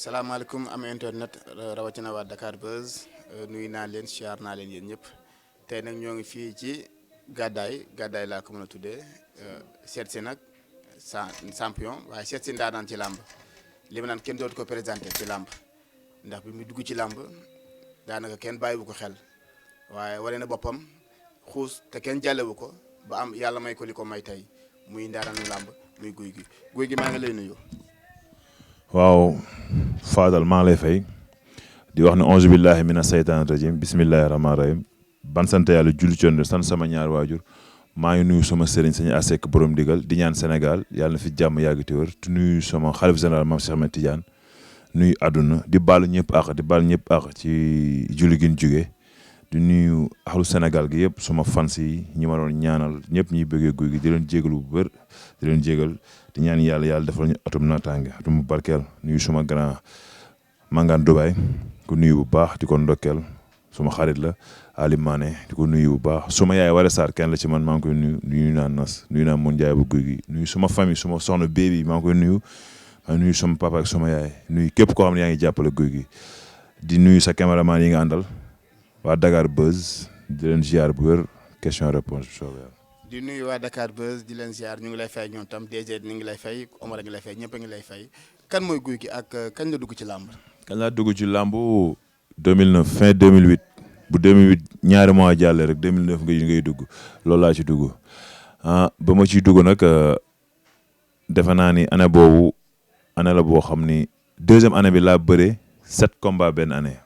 salaamaaleykum am internet rawatina waa Dakar Buzz nuyu naa leen siyaar naa leen yéen ñëpp tey nag ñoo ngi fii ci gàddaay laa ko mën a tuddee seet si nag champion waaye seet si ndaanaan ci làmb li ma naan kenn dootu ko présenté ci làmb ndax bi muy dugg ci làmb daanaka kenn bàyyiwu ko xel waaye wane na boppam xuus te kenn jàllewu ko ba am yàlla may ko li ko may tey muy ndaanaanu làmb muy guy gi maa ngi lay nuyu. waaw Fadal maa ngi lay fay di wax ne auzu billahi mina seytaani rajim bismillahi rahmaani rahim ban sant yàlla julli ci Yonent sant sama ñaar waajur maa ngi nuyu sama sëriñ Sëñ Asek borom digal di ñaan Sénégal yàlla na fi jàmm yàgg te wër di nuyu sama xalif général Mame Cheikh Ahmed Tidiane nuyu àdduna di baalu ñëpp àq ci julli gi ñu jóge di nuyu axlu Sénégal gi yëpp sama fans yi ñi ma doon ñaanal ñëpp ñuy bëggee guy gi di leen jégalu bu bër di leen jégal di ñaan yàlla defal ñu atum naataange atum barkeel nuyu suma grand Mangane Dubaay ku nuyu bu baax di ko ndokkeel suma xarit la Ali Mané di ko nuyu bu baax suma yaay Wale Sarr kenn la ci man maa ngi koy nuyu naa Nas nuyu naa Mun Njaay bu guy gi nuyu suma famille suma soxna bébi maa ngi koy nuyu suma papa ak suma yaay nuyu képp koo xam ne yaa ngi jàppale guy gi di nuyu sa caméraman yi nga àndal waa Dakar Buzz di leen ziar bu wér question réponse bu soobee yàlla di nuyu waa Dakar Buzz di leen ziar ñu ngi lay fay ñoom tam DG ñu ngi lay fay Omar a ngi lay fay ñëpp a ngi lay fay kan mooy guy gi ak kañ la dugg ci làmb. kañ laa dugg ci làmb 2009 fin 2008 bu 2008 ñaari mois jàllee rek 2009 ngay dugg loolu laa ci dugg ba ma ciy dugg nag defe naa ni année boobu année la boo xam ni deuxième année bi laa bëree 7 combats benn année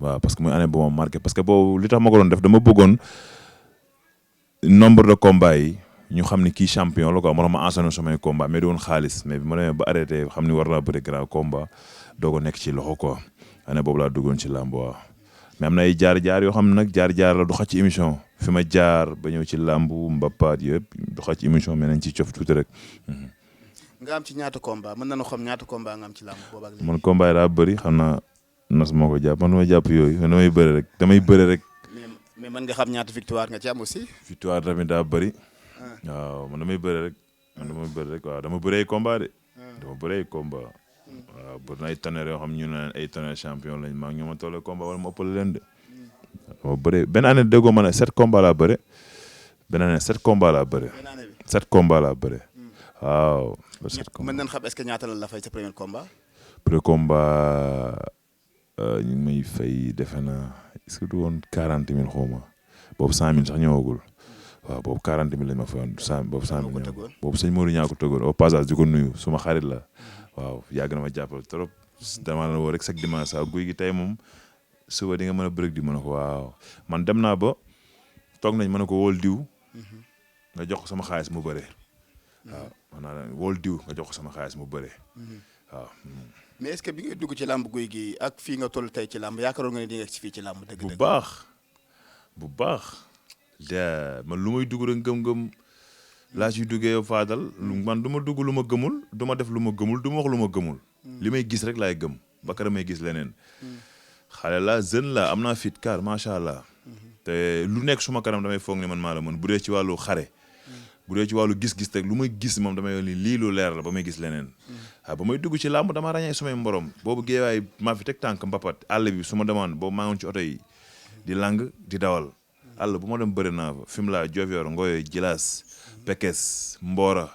waaw parce que muy année bu ma marqué parce que boobu li tax ma ko doon def dama bëggoon nombre de combats yi ñu xam ni kii champion la quoi moo tax ma enchaîné samay combat mais di woon xaalis mais bi ma demee ba arrêté xam ni war naa bëri grand combat doo ko nekk ci loxo quoi année boobu laa duggoon ci làmb waaw mais am na ay jaar-jaar yoo xam ne nag jaar-jaar la du xaj ci émission fi ma jaar ba ñëw ci làmb mbappaat yëpp du xaj ci émission mais nañ ci cof tuuti rek. nga am ci ñaata combat mën nañu xam ñaata combat nga am ci làmb boobu ak léegi. man combat yi daa bëri xam naa Nas moo ko jàpp man damay jàpp yooyu man damay bëri rek. mais mën nga xam ñaata victoire nga ci am aussi. victoire tamit daa bëri. waaw man damay bëri rek waaw dama bëree combat de. dama bëree combat. waaw bëri na ay tonnerre yoo xam ñu ne ay tonnerre champion lañ maa ngi ñoo ma tollee combat wala ma ëppale leen de. dama bëree benn année déggoo ma ne 7 combats laa bëre. benn année 7 combats laa bëre. 7 combats laa bëre. waaw. 7 combats mën nañ xam est-ce que ñaata la fay sa premier combat. premier combat ñu ngi may fay defe na est-ce que du woon 40 000 xaw ma boobu 100 000 sax ñëwagul waaw boobu 40 000 lañ ma fayoon boobu 100 000 ñëw boobu sëñ Modou ñaa ko tëggoon au passage di ko nuyu suma xarit la waaw yàgg na ma jàppal trop dama la woo rek chaque dimanche saa guy gi tey moom suba di nga mën a bëri di mën a ko waaw man dem naa ba toog nañ mën a ko wóol diw nga jox ko sama xaalis mu bëree waaw man naa wóol diw nga jox ko sama xaalis mu bëree waaw. mais est-ce que bi ngay dugg ci làmb guy gi ak fii nga toll tey ci làmb yaakaaroon nga ne di nga ci fii ci làmb dëgg-dëgg. bu baax man lu may dugg rek ngëm-ngëm laa ciy duggee yow Fadal man du ma dugg lu ma gëmul du ma def lu ma gëmul du ma wax lu ma gëmul. li may gis rek laay gëm ba kër may gis leneen. xale la jeune la am naa fit car macha allah. te lu nekk suma kanam damay foog ne man maa la mën bu dee ci wàllu xare. bu dee ci wàllu gis-gis teg lu may gis moom damay ni lii lu leer la ba may gis leneen. waaw ba may dugg ci làmb dama ràññee sumay mborom boobu géewaay maa fi teg tànk mbapat àll bi su ma demande boobu maa ngi ci oto yi di lang di dawal àll bu ma dem bëri naa fa Fimela Diofior Ngoye Jilaas Pekes Mbora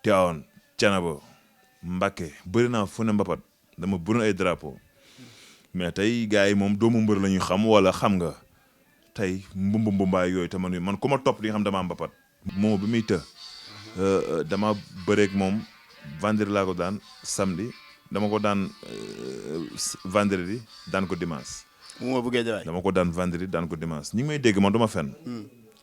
Tivaouane Thiénaba Mbacké bëri naa fu ne mbapat dama bëri ay drapeau mais tey gars yi moom doomu mbër la ñuy xam wala xam nga tey mbumbaay yooyu te man ku ma topp di nga xam damaa mbapat moom bi muy dama bëreeg moom vendredi laa ko daan samedi dama ko daan vendredi daan ko dimanche. mu ma bëggee jawaay dama ko daan vendredi daan ko dimanche ñi ngi may dégg man du ma fenn.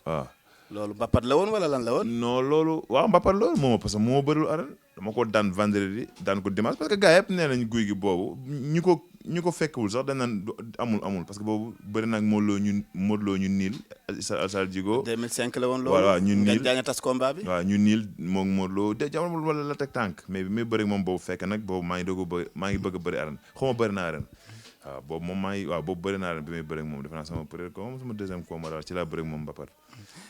waaw. loolu mbapat la woon wala lan la woon. non loolu waaw mbapat la woon moom parce que moo bëriwul arène dama ko daan vendredi daan ko dimanche parce que gars yëpp nee nañ guy gi boobu ñu ko fekkewul sax dañ naan amul parce que boobu bëri nag Modou Lo ñu niil Alsal Djigo 2005 la woon loolu. waaw ñu niil nga tas combat bi. waaw ñu niil moom Modou Lo de jamono wala la teg tànk mais bi muy bëri moom boobu fekk nag boobu maa ngi bëgg a bëri arène xaw ma bëri naa arène waaw boobu moom maa ngi waaw boobu bëri naa ren bi may bëri ak moom defe naa sama peut-être comme sama deuxième combat daal ci laa bëri ak moom ba pare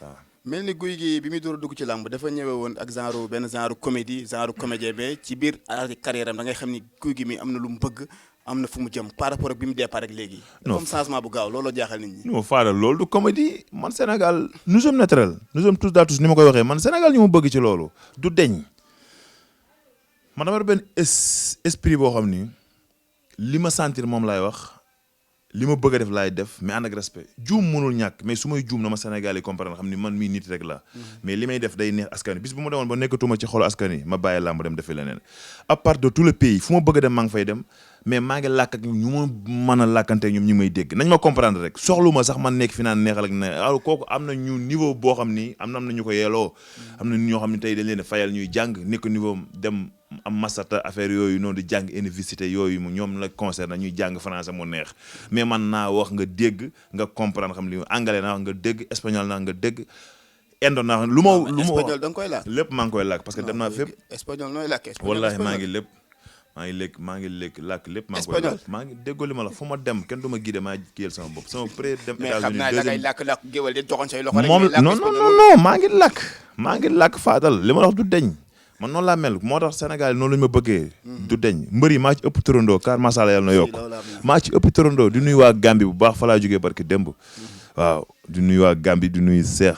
waaw. mel ni Gouye Gui bi muy door a dugg ci làmb dafa ñëwee woon ak benn genre comédie genre comédien mais ci biir carrière am da ngay xam ni Gouye Gui mi am na lu mu bëgg am na fu mu jëm par rapport ak bi mu départ ak léegi. non comme changement bu gaaw looloo jaaxal nit ñi. non Fadal loolu du comédie man Sénégal nous sommes naturels nous sommes tous tous ni ma koy waxee man Sénégal ñu ma bëgg ci loolu du deñ man dama benn esprit boo xam ni li ma sentir moom laay wax li ma bëgg a def laay def mais ànd ak respect juum mënul ñàkk mais su may juum na ma Sénégal yi comprendre xam ni man mii nit rek la mais li may def day neex askan wi bis bu ma demoon ba nekkatuma ci xolu askan wi ma bàyyi làmb dem defi leneen à part de tout le pays fu ma bëgg a dem maa ngi fay dem mais maa ngi làkk ak ñu ma mën a làkkante ñoom ñu may dégg nañ ma comprendre rek soxlu ma sax man nekk fi naan neexal ak ne alors kooku am na ñu niveau boo xam ni am na ñu ko yeeloo am na ñoo xam ne tey dañ leen fayal ñuy jàng nekk niveau dem am masata affaire yooyu noonu di jàng université yooyu ñoom la concerne ñuy jàng français mu neex mais man naa wax nga dégg nga comprendre xam li anglais naa wax nga dégg espagnol naa nga dégg indo naa lu ma espagnol da nga koy làkk lépp maa ngi koy làkk parce que dem naa fépp espagnol nooy làkk wallahi maa ngi lépp maa ngi làkk lépp maa ngi koy làkk maa ngi déggoo li ma la fu ma dem kenn du ma guidé maa kiyal sama bopp sama pré dem mais xam naa da ngay làkk géwél di joxoon say loxo rek moom non maa ngi làkk Fadal li ma la wax du deñ man noonu laa mel moo tax Sénégal noonu la ñu ma bëggee du deñ mbër yi maa ci ëpp turandoo car masala yàlla na yokk maa ci ëpp turandoo di nuyu waa Gambie bu baax fa laa jógee barki démb waaw di nuyu waa Gambie di nuyu Seex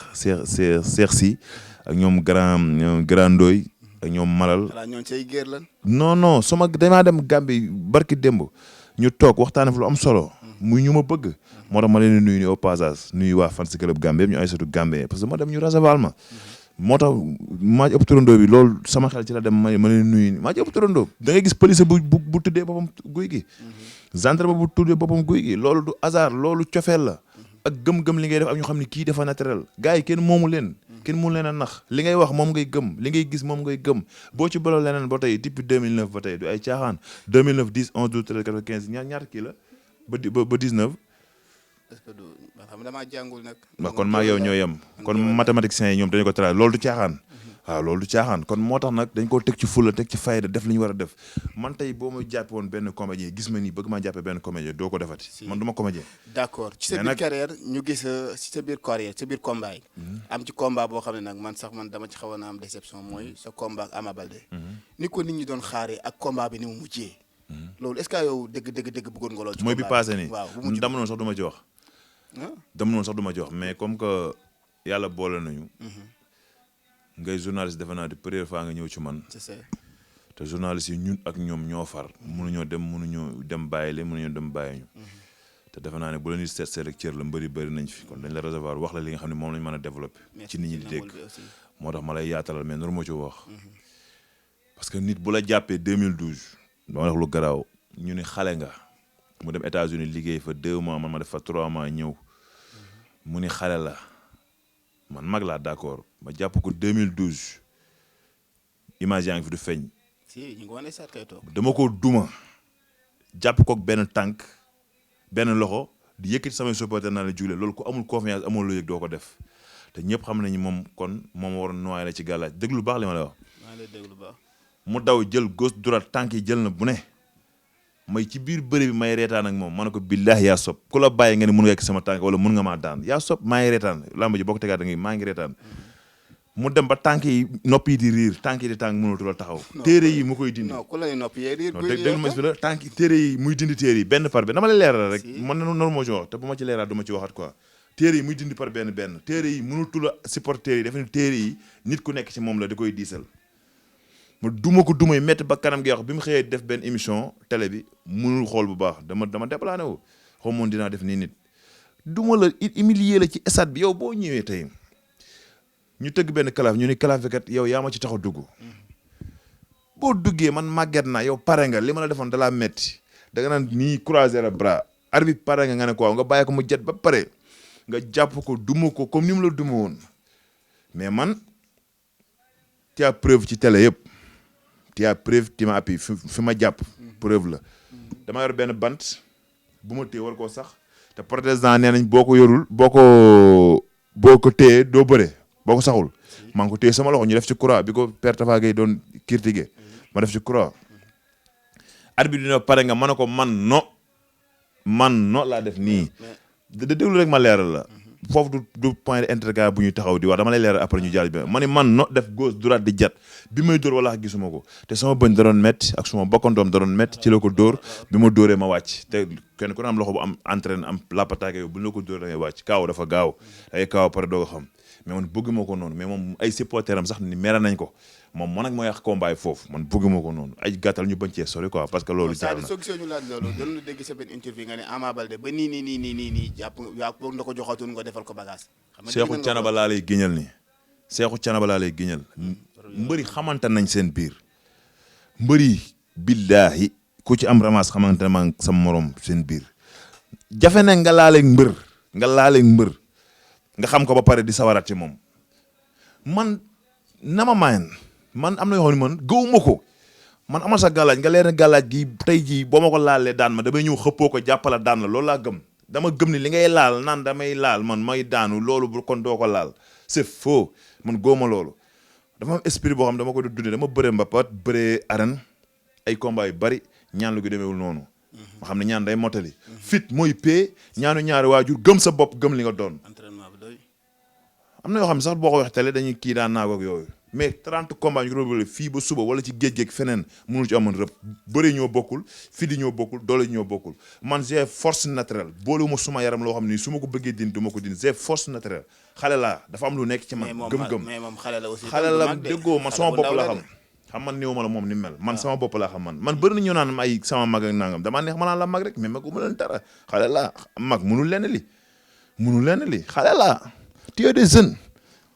si ak ñoom grand Ndoy ak ñoom Malal ñoon say géer lan non sama damaa dem Gambie barki démb ñu toog waxtaane fa lu am solo muy ñu ma bëgg moo tax ma leen di nuyu ni au passage nuyu waa fan si club Gambie ñu ay satu Gambie parce que ma dem ñu recevoir ma moo tax maa ci ëpp turandoo bi loolu sama xel ci la dem ma leen nuyu maa ci ëpp turandoo da ngay gis police bu tuddee boppam Gouye Gui gendarme bu tuddee boppam Gouye Gui loolu du hasard loolu cofeel la ak gëm-gëm li ngay def ak ñu xam ne kii dafa naturel gars yi kenn moomu leen a nax li ngay wax moom ngay gëm li ngay gis moom ngay gëm boo ci bëloo leneen ba tey depuis 2009 ba tey du ay caaxaan 2009 10 11 12 13 14 15 ñaata kii la ba 19 est-ce que du xam damaa jàngul nag. waaw kon maa yow ñoo yem kon mathématiciens yi ñoom dañu ko traité loolu du caaxaan waaw loolu du caaxaan kon moo tax nag dañ koo teg ci fulla teg ci fayda def li ñu war a def man tey boo ma jàppe woon benn comédien gis ma nii bëgg maa jàppe benn comédien doo ko defati man du ma comédien d'accord ci sa biir carrière ñu gis ci sa biir carrière sa biir combat yi am ci combat boo xam ne nag man dama ci xawoon a am déception mooy sa combat ak Ama Baldé ni ko nit ñi doon xaaree ak combat bi ni mu mujjee loolu est-ce que yow dëgg bëggoon nga lool ci mooy bi passé nii waaw dama noonu sax du ma ci wax mais comme que yàlla boole nañu ngay journaliste defe naa di première fois nga ñëw ci man te journaliste yi ñun ak ñoom ñoo far mënuñoo dem bàyyi leen mënuñoo dem bàyyi ñu te defe naa ne bu la ñuy seet rek cër la mbëri bëri nañ fi kon dañ la recevoir wax la li nga xam ne moom lañ mën a développer ci nit ñi di dégg moo tax ma lay yaatalal mais noonu moo ci wax parce que nit bu la jàppee 2012 dama wax lu garaaw ñu ni xale nga mu dem États-Unis liggéey fa 2 mois man ma def fa 3 mois ñëw mu ni xale la man mag laa d'accord ma jàpp ko 2012 image yaa ngi fi du feeñ. si ñu ngi wane sax kay toog. dama ko duma jàpp ko benn tànk benn loxo di yëkkati samay supporter naa la jugle loolu ku amul confiance amul lu yëg doo ko def te ñëpp xam nañu moom kon moom waroon noyyi la ci gàllaaj déglu baax li ma la wax. maa ngi lay déglu baax. mu daw jël gauche droite tànk yi jël na bu ne may ci biir bëri bi may reetaan ak moom ma ne ko billahi yaa sob ku la bàyyi nga ne mun nga yegg sama tànk wala mun nga maa daan yaa sob maa ngi reetaan lamba ji boo ko tegaat da nga maa ngi reetaan mu dem ba tànk yi nopp yi di riir tànk yi di tànk mënatu la taxaw téere yi mu koy dindi non ku la nopp yi riir déglu ma la tànk téere yi muy dindi téere yi benn par benn dama lay leeral rek man na noonu moo ci wax te bu ma ci leeral du ma ci waxat quoi téere yi muy dindi par benn téere yi mënatu la supporter yi dafa ne téere yi nit ku nekk ci moom la di koy diisal ma duma ko dumay métti ba kanam gi wax bi mu xëyee def benn émission télé bi mënul xool bu baax dama déplané wu xaw moon dinaa def nii nit duma la humilier la ci stade bi yow boo ñëwee tey ñu tëgg benn kalaaf ñu ni kalaaf bi kat yow yaa ma ci tax a dugg boo duggee man màgget naa yow pare nga li ma la defoon dalaa metti da nga naan nii croiser le bras arbitre pare nga ne ko nga bàyyi ko mu jet ba pare nga jàpp ko duma ko comme ni mu la duma woon mais man tu as preuve ci télé yëpp tu as preuve tu m'as appuyé fi ma jàpp preuve la dama yor benn bant bu ma téye war koo sax te protestant nee nañ boo ko yorul boo ko téye doo bëre boo ko saxul maa ngi ko téye sama loxo ñu def ci croix bi ko Père Tafa Gueye doon critiquer ma def ci croix arbitre dina pare nga mën a ko man no man no laa def nii da déglu rek ma leeral la foofu du point d'interrogation bu ñuy taxaw di wax dama lay leeral après ñu jàll bi ma ni man no def gauche droite di jat bi may dóor wala gisuma ko te sama bëñ da doon métti ak suma bokkandoom da doon métti ci la ko dóor bi ma dóoree ma wàcc te kenn ku ne am loxo bu am entraîne am lapataake yow bu ñu la ko dóor da ngay wàcc kaaw dafa gaaw day kaaw pare doo ko xam mais man bëgguma ko noonu mais moom ay supporter am sax ni mere nañ ko moom man ak mooy yàq combat yi foofu man bëgguma ko noonu ay gàttal ñu bañ cee sori quoi parce que loolu jaar na soo gisee ñu laaj loolu doon na dégg sa benn interview nga ne Ama Baldé ba nii jàpp yaa boog na ko joxatoon nga defal ko bagage Seexu Canaba laa lay giñal ni Seexu Canaba laa lay giñal mbëri xamante nañ seen biir mbëri billaahi ku ci am ramas xamante ne maa sama morom seen biir jafe ne nga laaleeg mbër nga xam ko ba pare di sawaraat ci moom man na ma mayen man am na yoo xam ne man gëwuma ko man amal sa gàllaaj nga leer na gàllaaj gi tey jii boo ma ko laalee daan ma damay ñëw xëppoo ko jàppala daan la loolu laa gëm dama gëm ni li ngay laal naan damay laal man may daanu loolu bu kon doo ko laal c'est faux man gëwuma loolu dafa am esprit boo xam dama ko dundee dama bëree mbapat bëree arène ay combat yu bari ñaan lu gi demeewul noonu ma xam ne ñaan day motali fit mooy pee ñaanu ñaari waajur gëm sa bopp gëm li nga doon am na yoo xam ne sax boo ko wax télé dañuy kii daan naa ko ak yooyu mais 30 combats ñu ko fii ba suba wala ci géej-géej feneen mënul ci amoon rëb bëri ñoo bokkul fii di ñoo bokkul doole ñoo bokkul man j'ai force naturelle boolewuma suma yaram loo xam ni su ma ko bëggee din du ma ko din j'ai force naturelle xale laa dafa am lu nekk ci man gëm-gëm mais moom xale la aussi xale la déggoo man sama bopp la xam man néew ma la moom ni mel man sama bopp laa xam man bëri na ñu naan ay sama mag ak nangam damaa neex ma naan la mag rek mais magu ma leen dara xale laa mag munul lenn li xale laa tu es des jeunes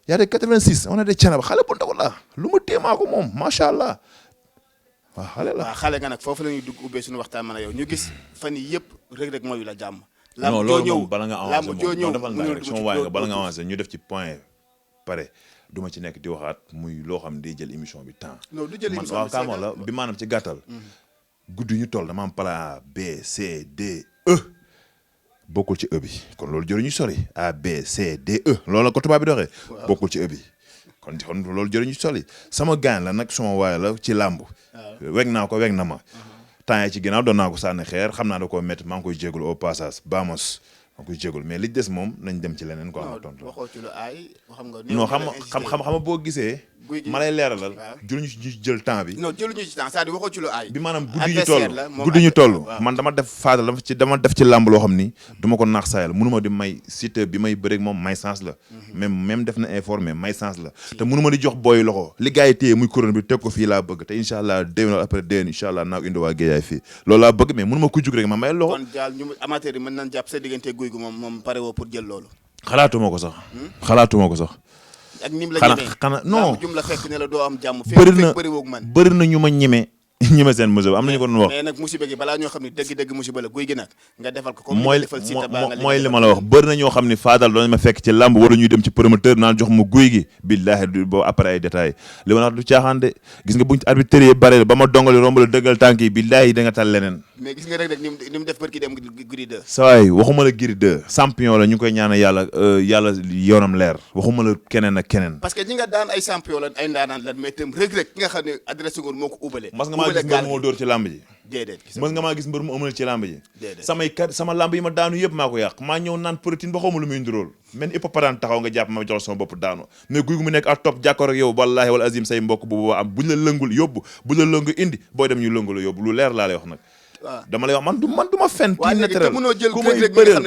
y a des 86 on a des Thiénaba xale bu ndaw la lu ma téemaa ko moom macha allah waaw xale la. waaw xale nga nag foofu la ñuy dugg ubbee suñu waxtaan man a yow ñu gis fan yii yëpp Reug Reug mayu la jàmm. non loolu moom bala nga avancé moom defal naa rek sama waay nga bala nga avancé ñu def ci point pare du ma ci nekk di waxaat muy loo xam ne day jël émission bi temps. non du jël émission man waaw la bi maanaam ci gàttal. guddi ñu toll dama am plan B C D E. bokkul ci E bi kon loolu jëriñu sori A B C D E loolu la ko tubaab bi doxee. bokkul ci E bi kon loolu jëriñu sori sama gaañ la nag sama waay la ci làmb. weg naa ko weg na ma. temps yi ci ginnaaw doon naa ko sànni xeer xam naa da koo métti maa ngi koy jégalu au passage Bamos maa ngi koy jégalu mais li des moom nañ dem ci leneen quoi. ma tontu waxoo ci lu aay xam nga. non xam boo gisee. ma lay leeralal. jëluñu ci jël temps bi. non jëluñu ci temps c'est-à-dire waxoo ci lu aay. bi maanaam guddi ñu toll dama def ci làmb loo xam ni du ma ko naax saayal mënuma di may Siteu bi may bëreeg moom may sens la. même def na informé may sens la. te mënuma di jox booy loxo li gars yi téye muy couronne bi teg ko fii laa bëgg te incha allah déwén après déwén incha allah naa ko indi waa Guédiawaye fii loolu laa bëgg mais mënuma ko jug rek ma may loxo. kon daal ñu amateur yi mën nañ jàpp sa diggante guy gu moom pare woo pour jël loolu. xalaatuma ko sax. ak nim la ñemee xanaa non jum la fekk ne la doo am jàmm. bëri na ñu ma ñeme. ñeme seen musiba am nañu ko doon wax. mais nag musiba gi balaa ñoo xam ne dëgg-dëgg musiba la guy gi nag nga defal ko. comme mooy defal Siteu baa nga mooy li ma la wax bëri na ñoo xam ne Fadal doon ma fekk ci làmb wala ñuy dem ci promoteur naan jox ma guy gi billaahi du boo après ay détails li ma la wax du caaxaan de gis nga buñ arbitre yi bare ba ma dongali romb la dëggal tànk yi billaahi da nga tal leneen. mais gis nga rek ni mu def barki dem Gris 2. sawaay waxuma la Gris 2 champion la ñu koy ñaanal yàlla yoonam leer waxuma la keneen ak keneen. parce que ñi nga daan ay champion la ay ndaanaan la mais itam Reug Reug ki nga xam ne adressé ngoon moo ko ubalee. mas nga maa gis mbër moo dóor ci làmb ji. déedéet mës nga maa gis mbër mu ëmal ci làmb ji. déedéet sama làmb yi ma daanu yëpp maa ko yàq maa ñëw naan protéine ba xawma lu muy nduróol men hippopotame taxaw nga jàpp ma jox sama bopp daanu mais guy gu mu nekk ak top jàkkoor ak yow wallahi wala azim say mbokk bu boobaa am buñ la lëngul yóbbu buñ la lëngu indi booy dem ñu lëngu la yóbbu lu leer laa lay wax nag. waaw dama lay wax man du ma fen kii naturel ku may bëreel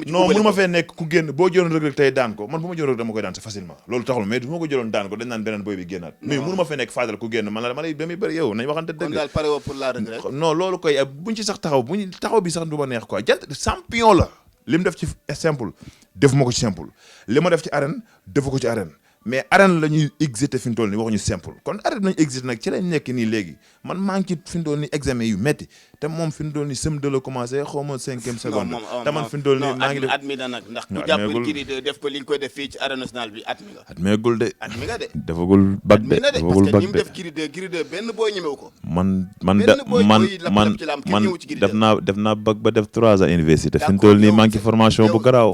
non mënu ma fee nekk ku génn boo jëloon Reug Reug tey daan ko man bu ma jëloon dama koy daan c'est facilement loolu taxul mais du ma ko jëloon daan ko dañ naan beneen boy bi génnaat mais mënu ma fee nekk Fadal ku génn man la dama lay damay bëri yow nañ waxante dëgg. kon daal pare woo pour la Reug Reug non loolu koy buñ ci sax taxaw bi sax du ma neex quoi jant champion la li mu def ci simple def ma ko ci simple li ma def ci arène defu ko ci arène mais arène la ñuy exité fi mu toll nii waxuñu simple kon arène nañu exité nag ci lañ nekk nii léegi man maa ngi ci fi mu toll nii examen yu métti te moom fi mu toll nii CM2 la commencé xaw ma 5e seconde. te man fi mu toll nii maa ngi def at mi da nag ndax ku jàpp Gris 2 def ko li nga koy def fii ci arène nationale bi at mi nga. at meegul de. at mi nga de. defagul bag de defagul bag de parce que ñi mu def Gris 2 benn booy ñemewu ko. man def naa bag ba def 3 ans université fi mu toll nii maa ngi ci formation bu garaaw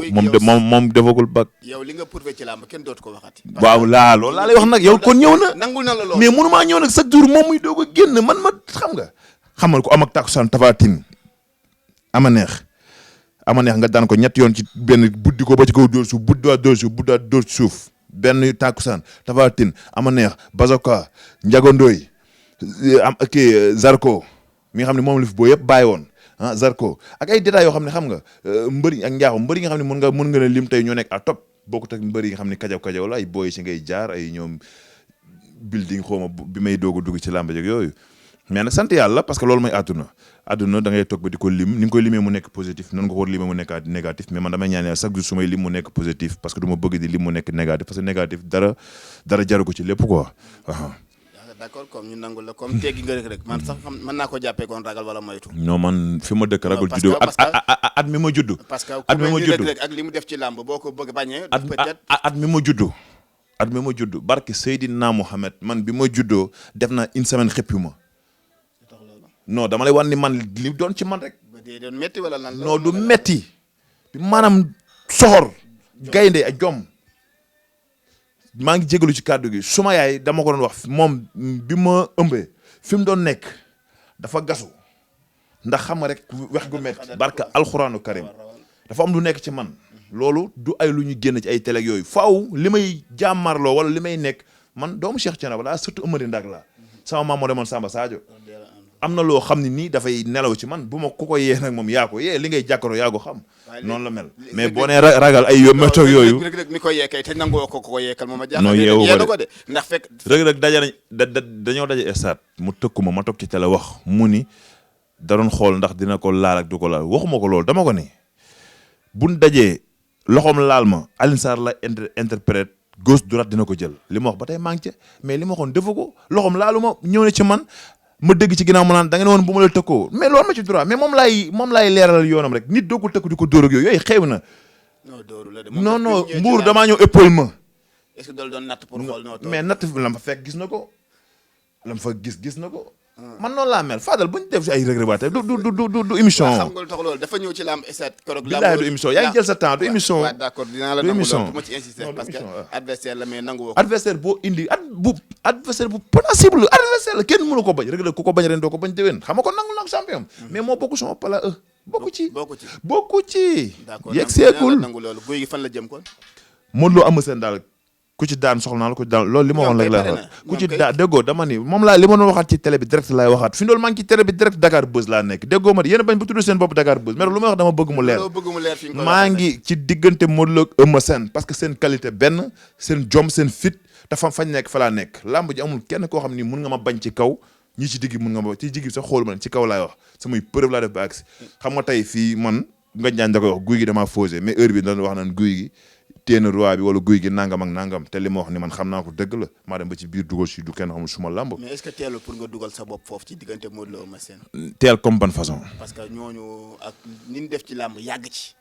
moom defagul bag. yow li nga prouvé ci làmb kenn dootu ko waxati. waaw loolu laa lay wax nag yow kon ñëw na. nangul na la lool mais mënumaa ñëw nag chaque jour moom muy doog a génn man ma xam nga. xamal ko am ak takkusaan Tapha Tine ama neex ama neex nga daan ko ñetti yoon ci benn buddi ko ba ci kaw dóor suuf buddiwaat dóor suuf buddiwaat dóor suuf benn tàkkusaan Tapha Tine ama neex Bazoka Njagondooy am kii Zarko mi nga xam ne moom la fi boo yëpp bàyyi woon Zarko ak ay détails yoo xam ne xam nga mbëri ak njaaxu mbëri nga xam ne mën nga ne lim tey ñoo nekk à top bokkut ak mbëri nga xam ne kajaw la ay booy si ngay jaar ay ñoom building xawma bi may doog a dugg ci làmb ak yooyu mais nag sant yàlla parce que loolu mooy àdduna da ngay toog ba di ko lim ni nga koy limee mu nekk positif noonu nga ko limee mu nekk négatif mais man damay ñaan yàlla chaque jour su may lim mu nekk positif parce que du ma bëgg di lim mu nekk négatif parce que négatif dara jaru ko ci lépp quoi waaw. d'accord comme ñu nangul la comme teggi nga rek man sax mën naa ko jàppee kon ragal wala moytu. non man fi ma dëkk ragal juddoo at mi ma judd. parce que at mi ma judd rek ak li mu def ci làmb boo ko bëgg bañee. peut-être at mi ma judd barke Seydina Mohamed man bi ma juddoo def na une semaine xëppi ma. non dama lay wan ni man li doon ci man rek. ba dee doon métti wala lan la. non du métti maanaam soxor gaynde ak jom maa ngi jégalu ci kàddu gi suma yaay dama ko doon wax moom bi ma ëmbee fi mu doon nekk dafa gasu ndax xam nga rek wex gu métti barka alxuraanu karim dafa am lu nekk ci man loolu du ay lu ñu génn ci ay télé yooyu faaw li may jàmmarloo wala li may nekk man doomu Cheikh Thiénaba laa surtout Amady Ndak laa sama maam moo demoon Samba Sadio am na loo xam ne nii dafay nelaw ci man bu ma ku ko yee nag moom yaa ko yee li ngay jàkkaaroo yaa ko xam noonu la mel mais boo nee ragal ay méthodes yooyu rek mi koy yeekay te nangoo ko yeekal moom a non yeewu ko de ndax fekk rek dañoo daje stade mu tëkku ma toog ci télé wax mu ni da doon xool ndax dina ko laal ak du ko laal waxuma ko loolu dama ko ni buñ dajee loxoom laal ma Alioune Sarr la interprète gauche droite dina ko jël li ma wax ba tey maa ngi ca mais li ma waxoon defu ko loxoom laalu ma ñëw na ci man ma dégg ci ginnaaw ma naan da ngeen woon bu ma la tëkkoo mais loolu ma ci droit mais moom laay leeralal yoonam rek nit doogul tëkku di ko dóor ak yooyu xew na. non mbuur damaa ñëw épaule ma. est-ce que doon natt pour xool noo mais natt la ma fekk gis na ko la ma fa gis na ko. man noonu laa mel Fadal bu ñu def si ay regret du émission. xam nga lu tax loolu dafa ñëw ci lamb estat korog bilaay du émission yaa ngi jël sa temps du émission. waaw d'accord dinaa la nangu loolu ma ci insister parce que adversaire la mais nangu woo ko. adversaire boo indi adversaire bu possible adversaire la kenn mënu ko bañ rek ku ko bañ ren doo ko bañ déwén xam nga ko nangu nag champion mais moo bokku sama pala bokku ci d'accord yegg seekul nangu loolu guy gi fan la jëm kon Modou Lo am seen daal ku ci daan soxla naa la ku ci daan loolu li ma waxoon rek la ku ci daan déggoo dama ni moom laa li ma doon waxaat ci télé bi direct laay waxaat fi ndool maa ngi ci télé bi direct Dakar Buzz laa nekk déggoo ma yéen a bañ ba tudd seen bopp Dakar Buzz mais lu may wax dama bëgg mu leer maa ngi ci diggante Modou Lo ak Eumeu Sène parce que seen qualité benn seen jom seen fit dafa fañ nekk fa laa nekk lamb ji amul kenn koo xam ni mun nga ma bañ ci kaw ñi ci digg mun nga ma ci digg sax xoolu ma ci kaw laay wax samay preuve laa def ba agsi xam nga tey fii man nga ñaan da koy wax guy gi damaa fausé mais heure bi dañ wax naan guy gi téena roi bi wala guy gi nangam ak nangam te li ma wax ni man xam naa ko dëgg la maa dem ba ci biir dugal si du kenn xamul suma lamb. mais est-ce que teelul pour nga dugal sa bopp foofu ci diggante Modou Lo Eumeu Sène. teel comme ban façon. parce que ñooñu ak ni ñu def ci lamb yàgg ci.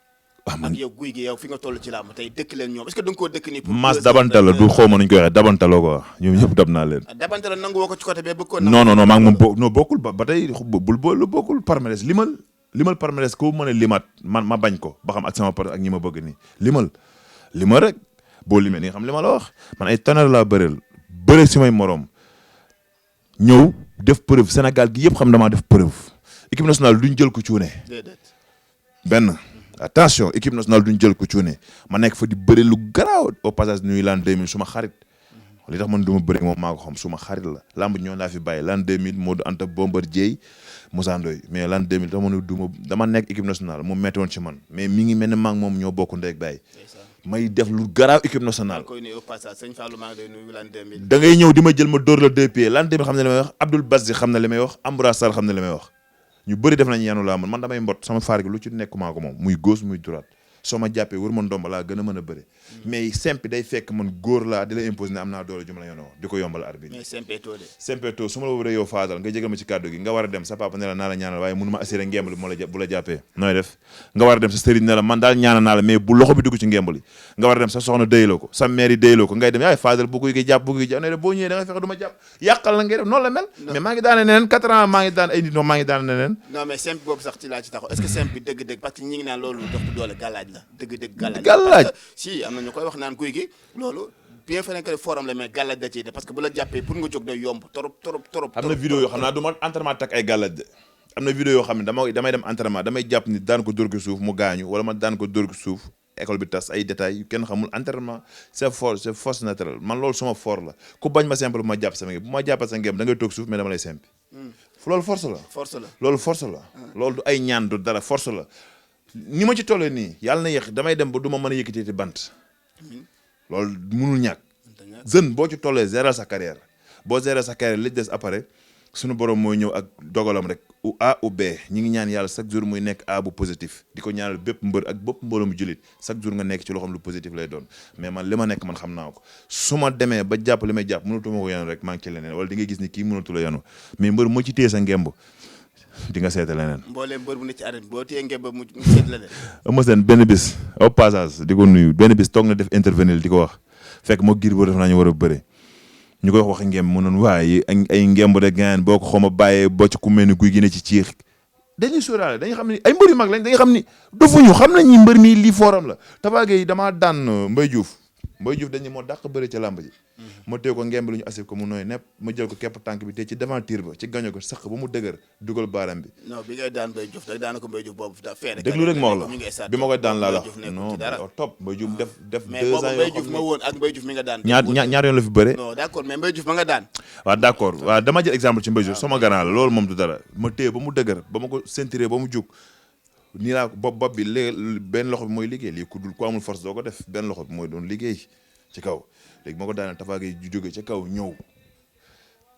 waaw man ak yow guy gi yow fi nga toll ci lamb tey dëkk leen ñoom est-ce que da nga koo dëkk nii. pour mas dabantal la du xaw ma nuñ koy waxee dabantaloo ko ñoom ñëpp dab naa leen. dabantal la nangu woo ko ci côté bee bëgg ko. non maa ngi moom non bokkul ba tey lu bokkul parmélès limal parmélès ko mën a limaat man ma bañ ko ba xam ak sama par ak ñi ma bëgg nii limal rek boo limee ni nga xam li ma la wax man ay tonnerre laa bëre si may moroom ñëw def preuve Sénégal gi yëpp xam damaa def preuve équipe nationale duñ jël ko cuune benn attention équipe nationale duñ jël ko cuune ma nekk fa di bëre lu garaaw au passage nuyu l'an 2000 suma xarit li tax man du ma bëre moom maa ko xam suma xarit la lamb ñoo laa fi bàyyi l'an 2000 Modou Anta Bombardier Moussa Ndoye mais l'an 2000 dama nekk équipe nationale mu metti woon ci man mais mi ngi mel ne maa ngi moom ñoo bokk ndey ak baay may def lu garaaw équipe nationale. da ngay ñëw di ma jël ma dóor la deux pieds l'an 2000 xam ne li may wax Abdoul Bazzi xam ne li may wax Ambroise Sarr xam ne li may wax ñu bëri def nañ yanu laa man damay mbot sama faar gi lu ci nekk maa ko moom muy gauche muy droite soo ma jàppee wër ma ndomba laa gën a mën a bëri mais simple day fekk man góor laa di la imposer ne am naa doole ju ma la yonoo di ko yombal arbitre mais simple too su ma la wëree yow faadal nga jégal ma ci kàddu gi nga war a dem sa papa ne la naa la ñaanal waaye mënu ma assuré ngemb li bu la jàppee nooy def nga war a dem sa sëriñ ne la man daal ñaanal naa la mais bu loxo bi dugg ci ngemb li nga war a dem sa soxna déyloo ko sa mère yi déyloo ko ngay dem yaay faadal bu koy jàpp ne boo ñëwee da nga fexe du ma jàpp yàqal la ngay def noonu la mel mais maa ngi daane neneen 4 ans maa ngi daan ay nit noonu maa ngi daane neneen non mais simple boobu sax ci laa ci taxaw est-ce que simple bi dëgg-dëgg parce que ñi ngi naan loolu dox doole gàllaaj la dëgg-dëgg gàllaaj si am na ñu koy wax naan guy gi loolu bien fait que forum la mais gàllaaj da ciy de parce que bu la jàppee pour nga jóg day yomb trop am na vidéo yoo xam naa du ma entraînement tak ay gàllaaj de am na vidéo yoo xam ne damay dem entraînement damay jàpp ni daan ko dóor ko suuf mu gaañu wala ma daan ko dóor ko suuf école bi tas ay détails yu kenn xamul entraînement c'est force naturelle man loolu sama fort la ku bañ ma simple bu ma jàpp sama ngeen bu ma jàppee sa ngeen da ngay toog suuf mais dama lay simpi loolu force la loolu force la loolu du ay ñaan du dara force la ni ma ci tollee nii yàlla na yéex damay dem ba du ma mën a yëkkati bant loolu mënul ñàkk jeune boo ci tollee gérer sa carrière boo gérer sa carrière li des après suñu borom mooy ñëw ak dogalam rek ou A ou B ñi ngi ñaan yàlla chaque jour muy nekk A bu positif di ko ñaanal bépp mbër ak bépp mbooloo mu jullit chaque jour nga nekk ci loo xam lu positif lay doon mais man li ma nekk man xam naa ko su ma demee ba jàpp li may jàpp mënatuma ko yanu rek maa ngi ci leneen wala di nga gis ni kii mënatu la yanu mais mbër moo ci téye sa ngemb di nga seeta leneen. mbooleem mbër bu ne ci arène boo téye ngemb mu seet leneen. Eumeu Sène benn bis au passage di ko nuyu benn bis toog na def intervenir di ko wax fekk moo Gris Bordeaux def naa ñu war a bëre ñu koy wax ngemb mu noonu waaye ay ngemb de gaan boo ko xoma bàyyee boo ci ku mel ni guy gi ne ci ciix dañuy sóoraale dañuy xam ni ay mbër yu mag lañ dañuy xam ni dofuñu xam nañ ni mbër mi lii fooram la Tapha Gueye damaa daan Mbaye Diouf dañu moo dàq bëre ca làmb ji ma téye ko ngemb lu ñu asib ko mu nooy nepp ma jël ko képp tànk bi te ci devanture ba ci gaño ko sax ba mu dëgër dugal baaram bi non bi ngay daan Mbaye Diouf daana ko Mbaye Diouf boobu fee déglu rek ma wax la bi ma koy daan laa la non top Mbaye Diouf def 2 ans Mbaye Diouf ma woon ak Mbaye Diouf mi nga daan ñaar yoon la fi bëre non d'accord mais Mbaye Diouf ma nga daan waaw d'accord waaw dama jël exemple ci Mbaye Diouf sama grand la loolu moom du dara ma téye ba mu dëgër ba ma ko ceinturé ba mu jug nii laa ko bopp bi léegi benn loxo bi mooy liggéey lii ku dul ku amul force doo ko def benn loxo bi mooy doon liggéey ci kaw léegi moo ko daaneel Tapha Gueye ju jóge ca kaw ñëw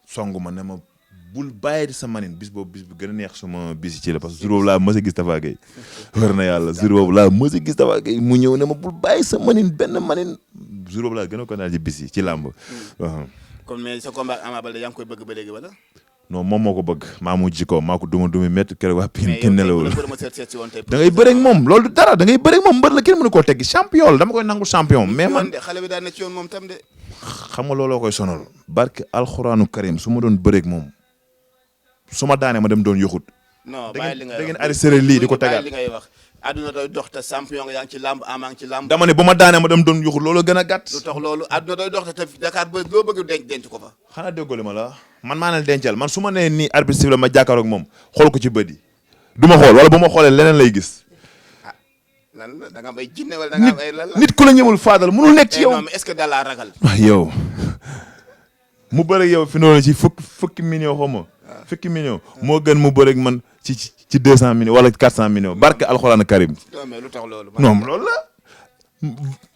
song ma ne ma bul bàyyi sa manin bis boobu bis bu gën a neex suma bis ci la parce que jour boobu laa mës a gis Tapha Gueye wër na yàlla jour boobu laa mës a gis Tapha Gueye mu ñëw ne ma bul bàyyi sa manin benn manin jour boobu laa gën a ko naan ci bis yi ci làmb kon mais sa combat Ama Baldé yaa ngi koy bëgg ba léegi wala non moom moo ko bëgg maa mu jikko maa ko dumi métti keroog waa Pikine kenn nelawul da ngay ngay bëre ak moom loolu du dara da ngay bëre ak moom mbër la kenn mënu koo teggi champion la dama koy nangu champion mais man xale bi daan na ci yoon moom tam de xam nga looloo koy sonal barke alxuraanu karim su ma doon bëre ak moom su ma daanee ma dem doon yoxut non da bàyyi li ngay ngeen arrêté lii di ko tegaat li ngay wax adduna doy dox te champion nga yaa ngi ci làmb Ama ngi ci làmb dama ne bu ma daanee ma dem doon yoxut loolu gën a gàtt lu tax loolu adduna doy dox te Dakar ba loo bëgg denc ko fa xanaa déggoo ma la man maa ne dencal man su ma nee nii arbitre siffle la ma jàkkaaroog moom xool ko ci bët yi du ma xool wala bu ma xoolee leneen lay gis lan la da nga am ay jinne wala da nga am ay lan la nit ku la ñëmul faadal mënul nekk ci yow non mais est-ce que da laa ragal yow mu bëre yow fi noonu ci fukki million xaw ma fukki million moo gën mu bëre ak man ci 200 millions wala 400 millions barke alxuraan karim non mais lu tax loolu non loolu la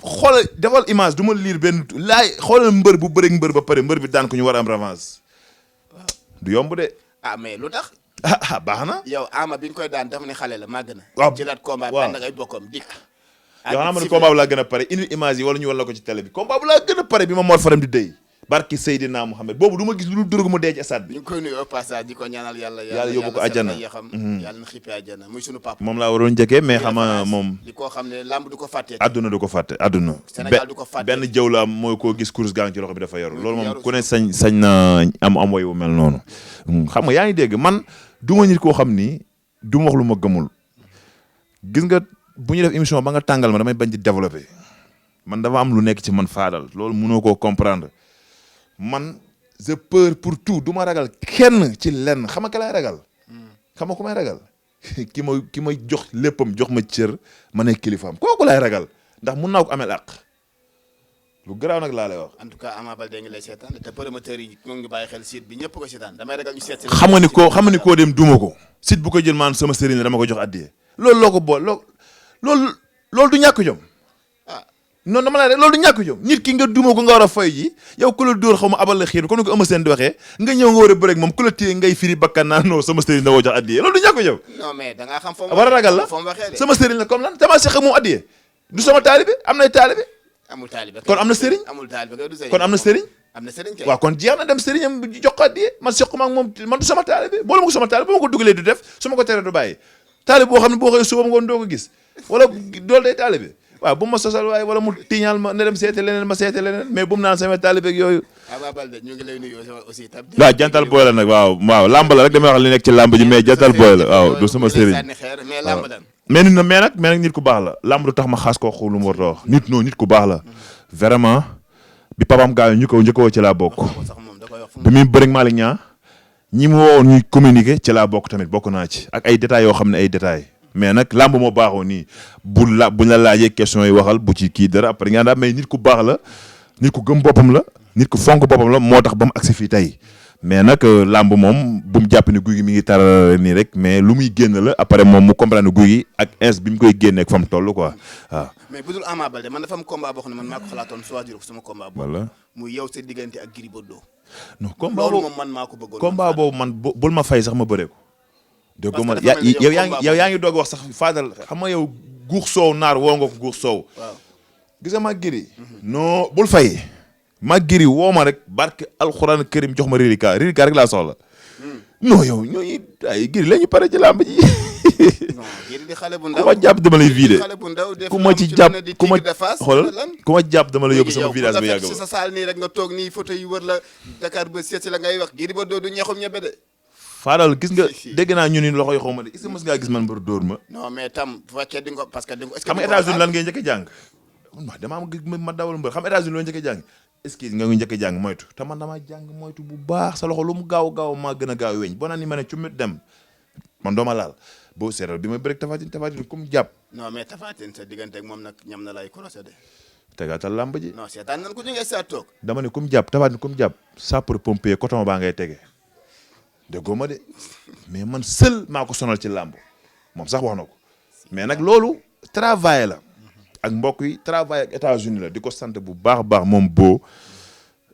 xoolal defal image du ma lire benn laay xoolal mbër bu bëreeg mbër ba pare mbër bi daan ko ñu war a am revanche du yomb de mais lu tax baax na yow Ama bi ñu koy daan dafa ne xale la màgg na waaw ci laat combat waaw ànd ak ay bokkam dikk yow xanaa ma ne combat bu laa gën a pare indi image yi wala ñu wan la ko ci télé bi combat bu laa gën a pare bi ma Mor Faram di déy barki Seydina Mouhamed boobu du ma gis lu dul mu dee ci stade bi ñu ngi koy nuyu au passage di ko ñaanal yàlla yóbbu ko àjjana yàlla na xippee àjjana muy sunu papa moom laa waroon njëkkee mais xam nga moom di koo xam ne lamb du ko fàtte adduna du ko fàtte adduna Sénégal du ko fàtte benn jëw la am mooy koo gis course gang ci loxo bi dafa yaru loolu moom ku ne sañ na am woy wu mel noonu xam nga yaa ngi dégg man du ma nit koo xam ni du ma wax lu ma gëmul gis nga bu ñu def émission ba nga tàngal ma damay bañ di développer man dafa am lu nekk ci man faadal loolu mënoo koo comprendre man j'ai peur pour tout du ma ragal kenn ci lenn xam nga ka lay ragal xam nga ku may ragal ki may jox léppam jox ma cër ma nekk kilifaam kooku laay ragal ndax mun naa ko amel àq lu garaaw nag laa lay wax. en tout cas Ama Baldé ngi lay seetaan te promoteurs yi ñoo ngi bàyyi xel site bi ñëpp ko seetaan damay ragal ñu seet si xam nga ni koo dem duma ko site bu ko jël maan sama sëriñ la dama ko jox addiye loolu loo ko bool loolu du ñàkk jom non dama la rek loolu du ñàkk jom nit ki nga duma ko nga war a fay ji yow ku la dóor xaw ma abal la xiir comme ni ko Eumeu Sène di waxee nga ñëw nga war a bëre ak moom ku la téye ngay firi bakkan naa non sama sëriñ la woo jox addiye loolu du ñàkk jom non mais da ngaa xam foo war a ragal la sama sëriñ la comme lan dama seq ak moom addiye du sama taalibe am nay taalibe amul taalibe kon am na sëriñ amul taalibe du sëriñ kon am na sëriñ am na sëriñ kay waaw kon jeex na dem sëriñam jox ko addiye man seq ma ak moom man du sama taalibe boole ma ko sama taalibe bu ma ko dugalee du def su ma ko teree du bàyyi taalibe boo xam ne boo xëyee suba ngoon doo ko gis wala doolu day taalibe waaw bu ma sosal waaye wala mu tiñaal ma ne dem seete leneen ma seete leneen mais bu mu naan sama taalibe ak yooyu. Ama Baldé ñu ngi lay nuyu aussi tam. waaw jantal booy la nag waaw lamb la rek damay wax li nekk ci lamb ji mais jantal booy la waaw du sama sëriñ. mais lamb lan. mais nag nit ku baax la lamb du tax ma xaas koo xool lu mu war a wax nit ku baax la. vraiment bi papaam gaañu ñu ko njëkkoo ci laa bokk. bi muy bëri Malick Niang ñi mu woo ñuy communiquer ci laa bokk tamit bokk naa ci ak ay détails yoo xam ne ay détails mais nag làmb moo baaxoo nii buñ la laajee question yi waxal bu ci kii dara après nga daal mais nit ku baax la nit ku gëm boppam la nit ku fonk boppam la moo tax ba mu agsi fii tey mais nag làmb moom bu mu jàpp ne guy gi mi ngi taral nii rek mais lu muy génn la après moom mu comprendre guy gi ak ins bi mu koy génneeg fa mu toll quoi waaw. mais bu dul Ama Baldé man dafa am combat boo xam ne man maa ko xalaatoon choisir ko sama combat boobu. voilà muy yow sa diggante ak Gris Bordeaux. non combat loolu boobu moom man maa ko bëggoon. combat boobu man bul ma fay sax ma bëree ko. dégg parce nga que dafa mel ni yow yaa ngi doog wax sax Fadal xam nga yow guux soow naar woo nga ko guux soow. waaw gis nga ma Gris. non bul fay. ma Gris woo ma rek barke alxuraan karim jox ma reliquat rek laa soxla. non yow ñooñu ay Gris la ñu pare ci làmb ji. non Gris di xale bu ku ndaw ma jàpp dama lay vidé xale bu ndaw def ku ma ci jàpp ku ma xoolal lan ku ma jàpp dama la yóbbu sama village bu yàgg si sa saal nii rek nga toog nii photo yi wër la Dakar ba seet si la ngay wax Gris Bordeaux du ñeexum ñebe de. Fadal gis nga dégg naa ñu ni loxo yi xaw ma de est-ce que mës ngaa gis man mbër dóor ma. non mais tam bu fekkee di nga ko parce que di nga ko. xam nga États-Unis lan ngay njëkk a jàng. waaw damaa ma dawal mbër xam États-Unis loo njëkk a jàng est-ce que nga njëkk a jàng moytu te man damaa jàng moytu bu baax sa loxo lu mu gaaw maa gën a gaaw weñ boo naan ni ma ne cumit dem man dooma laal boo seetal bi ma bëreeg Tafatine comme jàpp. non mais Tafatine sa diggante ak moom nag ñam na lay croisé de. tegaatal làmb ji. non seetaan nañ ko ñu ngi sa toog. dama ne comme jàpp Tafatine comme jàpp sapeur pompier coton baa ngay tege déggoo ma de mais man seul maa ko sonal ci làmb moom sax wax na ko mais nag loolu travail la ak mbokk yi travail ak États-Unis la di ko sant bu baax a baax moom boo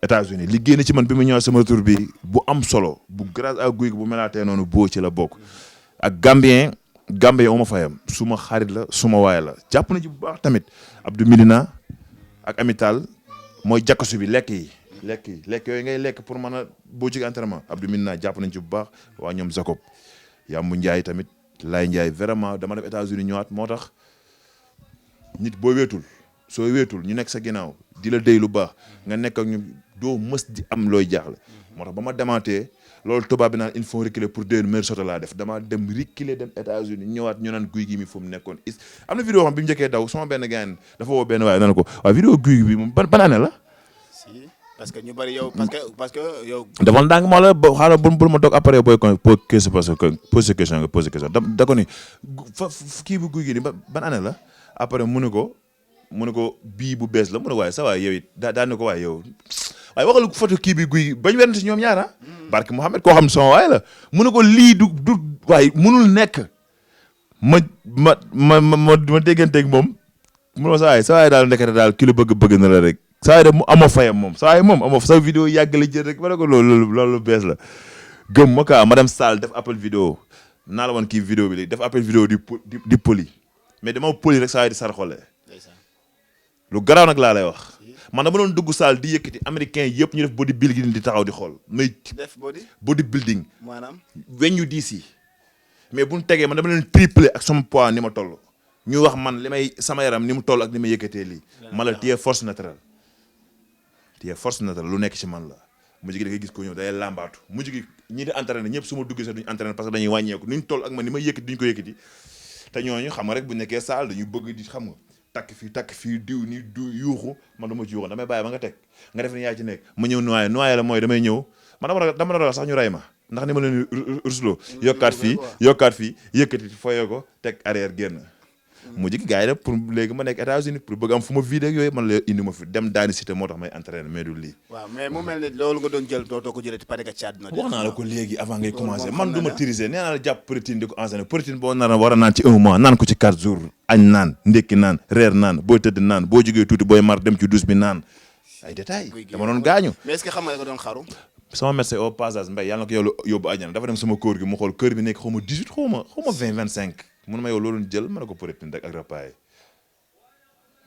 États-Unis li génn ci man bi mu ñëw sama retour bi bu am solo bu grâce à guy bu melaatee noonu boo ci la bokk ak Gambien oma fayam suma xarit la suma waay la jàpp na ci bu baax tamit Abdou Milina ak Amital mooy jakkasu bi lekk yooyu ngay lekk pour mën a boo jógee entraînement Abdou Milina jàpp nañ ci bu baax waa ñoom Jacob Yambu Ndiaye tamit Laye Ndiaye vraiment dama def États-Unis ñëwaat moo tax nit boo soo weetul ñu nekk sa ginnaaw di la déy lu baax nga nekk ak ñu doo mës di am looy jaaxle moo tax ba ma demaatee loolu tubaab bi naan il faut reculer pour déwén meilleur soto laa def damaa dem reculer dem États-Unis ñëwaat ñu naan guy gi mi fu mu nekkoon am na vidéo xam bi mu njëkkee daw sama benn gars dafa woo benn waaye naan ko waaw vidéo guy gi bi moom ban année la. si parce que ñu bari yow parce que yow. dafa ndànk ma la ba xaaral bul ma toog après booy posé question nga posé question da ko ni kii bu guy gi ni ban année la après mu ne ko bii bu bees la mu ne waaye sa waay yow it daan ne ko waaye yow waaye waxal photo kii bi guy bañ werante ñoom ñaara barke Mouhamed koo xam sama waay la mu ne ko lii du waaye munul nekk ma dégganteeg moom mu ne sa waay daal ndekete daal ki la bëgg na la rek sa waay de mu amoo fayam moom sa waay moom amoo sa vidéo yàgg la jël rek ma ne ko loolu bees la gëm ma quoi ma dem salle def appel vidéo naa la woon kii vidéo bi léegi def appel vidéo di poli mais dama poli rek sa waay di sar xole lu garaaw nag laa lay wax man dama doon dugg saal di yëkkati américain yëpp ñu def body building di taxaw di xool mais def body building maanaam weñ yu diis yi mais bu ñu tegee man dama leen triplé ak sama poids ni ma toll ñu wax man li may sama yaram ni mu toll ak ni ma yëkkatee lii ma la téye force naturelle lu nekk ci man la mujj gi da ngay gis ko ñëw day làmbaatu mujj gi ñi di entraîné ñëpp su ma duggee sax duñu entraîné parce que dañuy wàññeeku ni ñu toll ak man ni ma yëkkati duñu ko yëkkati te ñooñu xam nga rek bu nekkee saal dañu bëgg di xam nga takk fii diw ni du yuuxu man dama ci yuuxu damay bàyyi ba nga teg nga def ne yaa ci nekk ma ñëw noyé la mooy damay ñëw man dama ragal sax ñu rey ma ndax ni ma leen rusloo yokkaat fii yëkkati foyee ko teg arrière génn mujj gi gars yi nag pour léegi ma nekk États-Unis pour bëgg am fu ma vidéo ak yooyu man la indi ma fi dem daani cité moo tax may entraîné mais du lii waaw mais mu mel ne loolu nga doon jël dootoo ko jëlee parce que caat na wax naa la ko léegi avant ngay commencé man du ma tirisé nee naa la jàpp protéine di ko enseigné protéine boo nar a war a naan ci 1 mois naan ko ci 4 jours añ naan ndékki naan reer naan booy tëdd naan boo jógee tuuti booy mar dem ci douche bi naan ay détails dama doon gaañu mais est-ce que xam nga nga doon xaru sama médecin au passage Mbaye yàlla na ko yow yóbbu àjjana dafa dem sama kóor gi mu xool kër bi nekk xaw ma 18 xaw ma 20 25 mun ma yow loolu jël ma ne ko protéine rek ak repas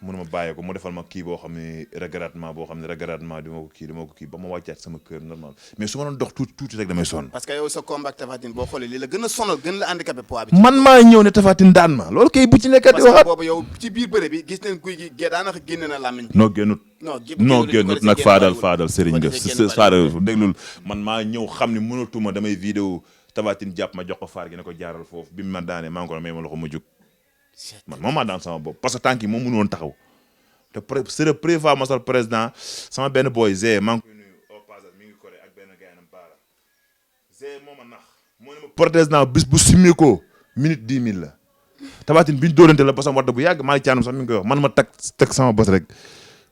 mun ma bàyyi ko mu defal ma kii boo xam ne regrettement dima ko kii ba ma wàccaat sama kër normal mais su ma doon dox tuuti rek damay sonn. parce que yow sa combat ak Tafatine boo xoolee li la gën a sonal gën la handicapé poids bi. man maa ñëw ne Tafatine daan ma loolu kay bu ci nekkat di waxaat parce que boobu yow ci biir bëre bi gis nañ guy gi daanaka génne na làmmiñ. noo génnut nag faadal sëriñ nga faadal déglul man maa ñëw xam ne mënatuma damay vidéo Tafatine jàpp ma jox ko faar gi ne ko jaaral foofu bi ma daanee maa ngi ko may ma loxo ma jóg man moom maa daan sama bopp parce que tànk yi moom mënu woon taxaw te c'est le président masal président sama benn boy Zé maa ngi koy nuyu au passage mi ngi koré ak benn gaynam baara Zé moo ma nax moo ne ma protège naa bis bu simmi ko minute 10 000 la Tapha Tine bi ñu dóorante la basam wadda bu yàgg maa ngi caanam sax mi ngi koy wax man ma teg sama bës rek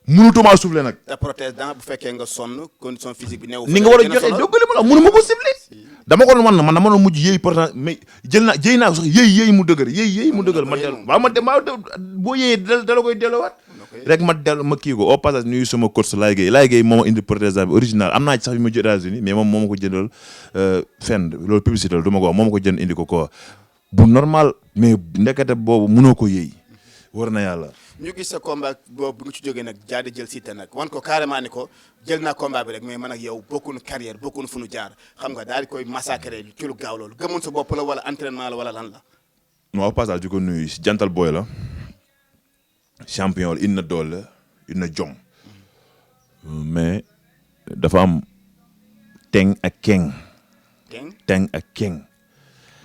mënutuma soufflé nag. te protège dent bu fekkee nga sonn condition physique bi néew. ni nga war a joxe doggali ma la mënu ma ko ciblé. dama ko man man dama doon mujj yéey pourtant mais jëy naa ko sax yéey mu dëgër ma dellu waaw ma dem boo yéeyee dala koy delluwaat rek ma kii ko au passage nuyu sama coach Laye Gueye moo ma indi protège dent bi original am naa ci sax yu ma jël États-Unis mais moom moo ma ko jëndal fenn loolu publicité la du ma ko wax moo ma ko jënd indi ko quoi bu normal mais ndekete boobu mënoo ko yéey war na yàlla. ñu gis sa combat boobu bu nga ci jógee nag jaadi jël Siteu nag wan ko carrément ni ko jël naa combat bi rek mais man ak yow bokkuñu carrière bokkuñu fu ñu jaar xam nga daal di koy massacrer ci lu gaaw loolu gëmoon sa bopp la wala entraînement la wala lan la. non au passage di ko nuyu jantal boy la champion la indi na doole indi na jom mais dafa am teng ak keng. teng ak keng.